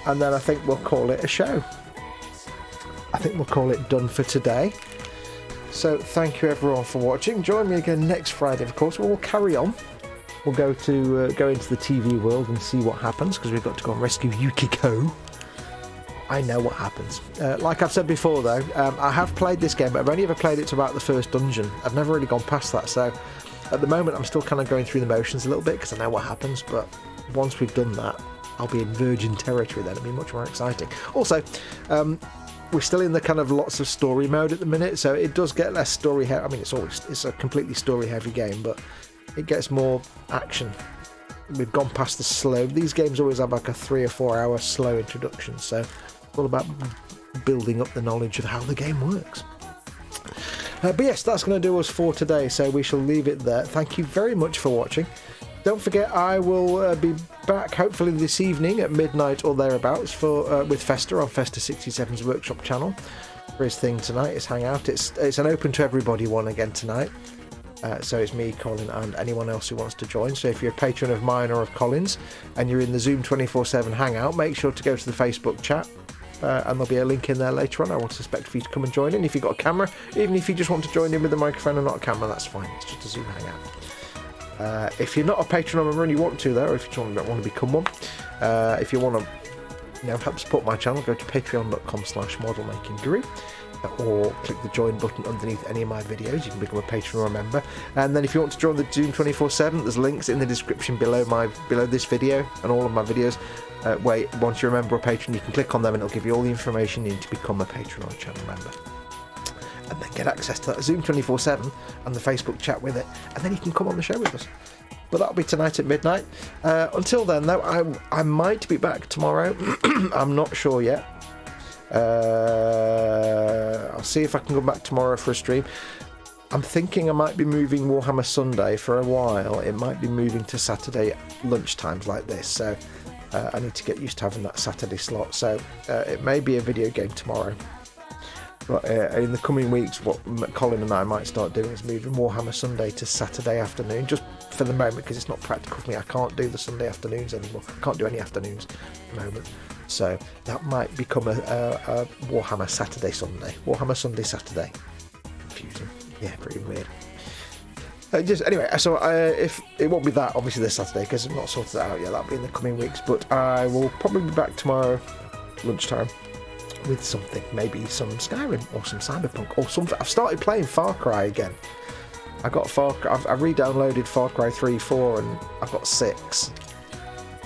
And then I think we'll call it a show. I think we'll call it done for today. So thank you everyone for watching. Join me again next Friday, of course. We'll carry on. We'll go into the TV world and see what happens, because we've got to go and rescue Yukiko. I know what happens. Like I've said before, though, I have played this game, but I've only ever played it to about the first dungeon. I've never really gone past that, so at the moment I'm still kind of going through the motions a little bit, because I know what happens, but once we've done that, I'll be in virgin territory then. It'll be much more exciting. Also, we're still in the kind of lots of story mode at the minute, so it does get less story heavy. I mean, it's a completely story heavy game, but it gets more action. We've gone past the slow. These games always have like a 3 or 4 hour slow introduction, so it's all about building up the knowledge of how the game works. But yes, that's going to do us for today, so we shall leave it there. Thank you very much for watching. Don't forget, I will be back hopefully this evening at midnight or thereabouts for with Fester on Fester 67's workshop channel for his thing tonight, his hangout. It's an open to everybody one again tonight. So it's me, Colin, and anyone else who wants to join. So if you're a patron of mine or of Colin's and you're in the Zoom 24/7 hangout, make sure to go to the Facebook chat. And there'll be a link in there later on. I would suspect for you to come and join in. If you've got a camera, even if you just want to join in with a microphone and not a camera, that's fine. It's just a Zoom hangout. If you're not a patron of mine and you want to, though, or if you don't want to become one, if you want to help support my channel, go to patreon.com/modelmakinguru. Or click the join button underneath any of my videos. You can become a patron or a member. And then if you want to join the Zoom 24/7, there's links in the description below this video and all of my videos. Where once you're a member or patron, you can click on them and it'll give you all the information you need to become a patron or a channel member. And then get access to that Zoom 24/7 and the Facebook chat with it. And then you can come on the show with us. But that'll be tonight at midnight. Until then, though, I might be back tomorrow. I'm not sure yet. I'll see if I can go back tomorrow for a stream. I'm thinking I might be moving Warhammer Sunday for a while. It might be moving to Saturday lunchtimes like this, so I need to get used to having that Saturday slot. So it may be a video game tomorrow. But in the coming weeks, what Colin and I might start doing is moving Warhammer Sunday to Saturday afternoon, just for the moment, because it's not practical for me. I can't do the Sunday afternoons anymore. I can't do any afternoons at the moment. So that might become a Warhammer Saturday Sunday. Warhammer Sunday Saturday. Confusing. Yeah, pretty weird. Anyway, so if it won't be that obviously this Saturday because I've not sorted that out yet. That'll be in the coming weeks. But I will probably be back tomorrow lunchtime with something, maybe some Skyrim or some Cyberpunk or something. I've started playing Far Cry again. I've re-downloaded Far Cry 3, 4, and I've got 6.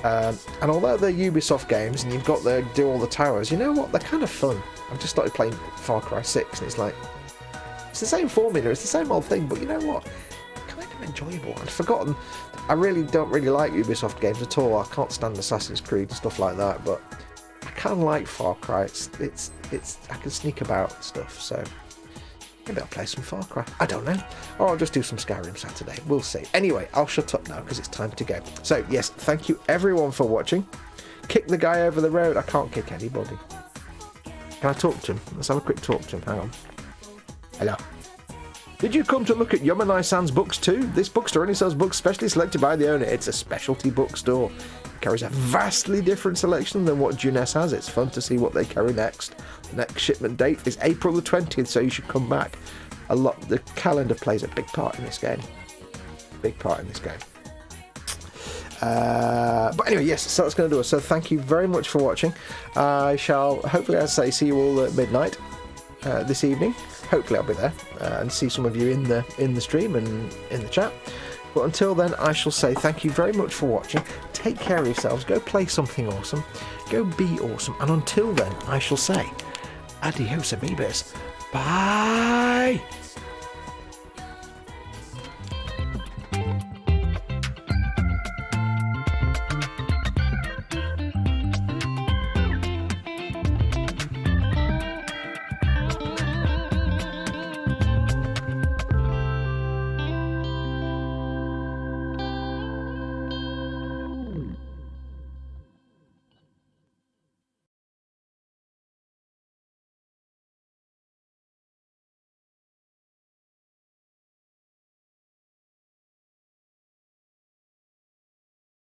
And although they're Ubisoft games and you've got to do all the towers, you know what? They're kind of fun. I've just started playing Far Cry 6, and it's like it's the same formula, it's the same old thing, but you know what? Kind of enjoyable. I'd forgotten. I don't really like Ubisoft games at all. I can't stand Assassin's Creed and stuff like that, but I kind of like Far Cry. It's I can sneak about and stuff, so maybe I'll play some Far Cry. I don't know. Or I'll just do some Skyrim Saturday. We'll see. Anyway, I'll shut up now because it's time to go. So, yes, thank you everyone for watching. Kick the guy over the road. I can't kick anybody. Can I talk to him? Let's have a quick talk to him. Hang on. Hello. Did you come to look at Yomanai-san's books too? This bookstore only sells books specially selected by the owner. It's a specialty bookstore. It carries a vastly different selection than what Junes has. It's fun to see what they carry next. The next shipment date is April the 20th, so you should come back. The calendar plays a big part in this game. Big part in this game. But anyway, yes, so that's going to do it. So thank you very much for watching. I shall hopefully, as I say, see you all at midnight this evening. Hopefully I'll be there and see some of you in the stream and in the chat. But until then, I shall say thank you very much for watching. Take care of yourselves. Go play something awesome. Go be awesome. And until then, I shall say adios, amigos. Bye.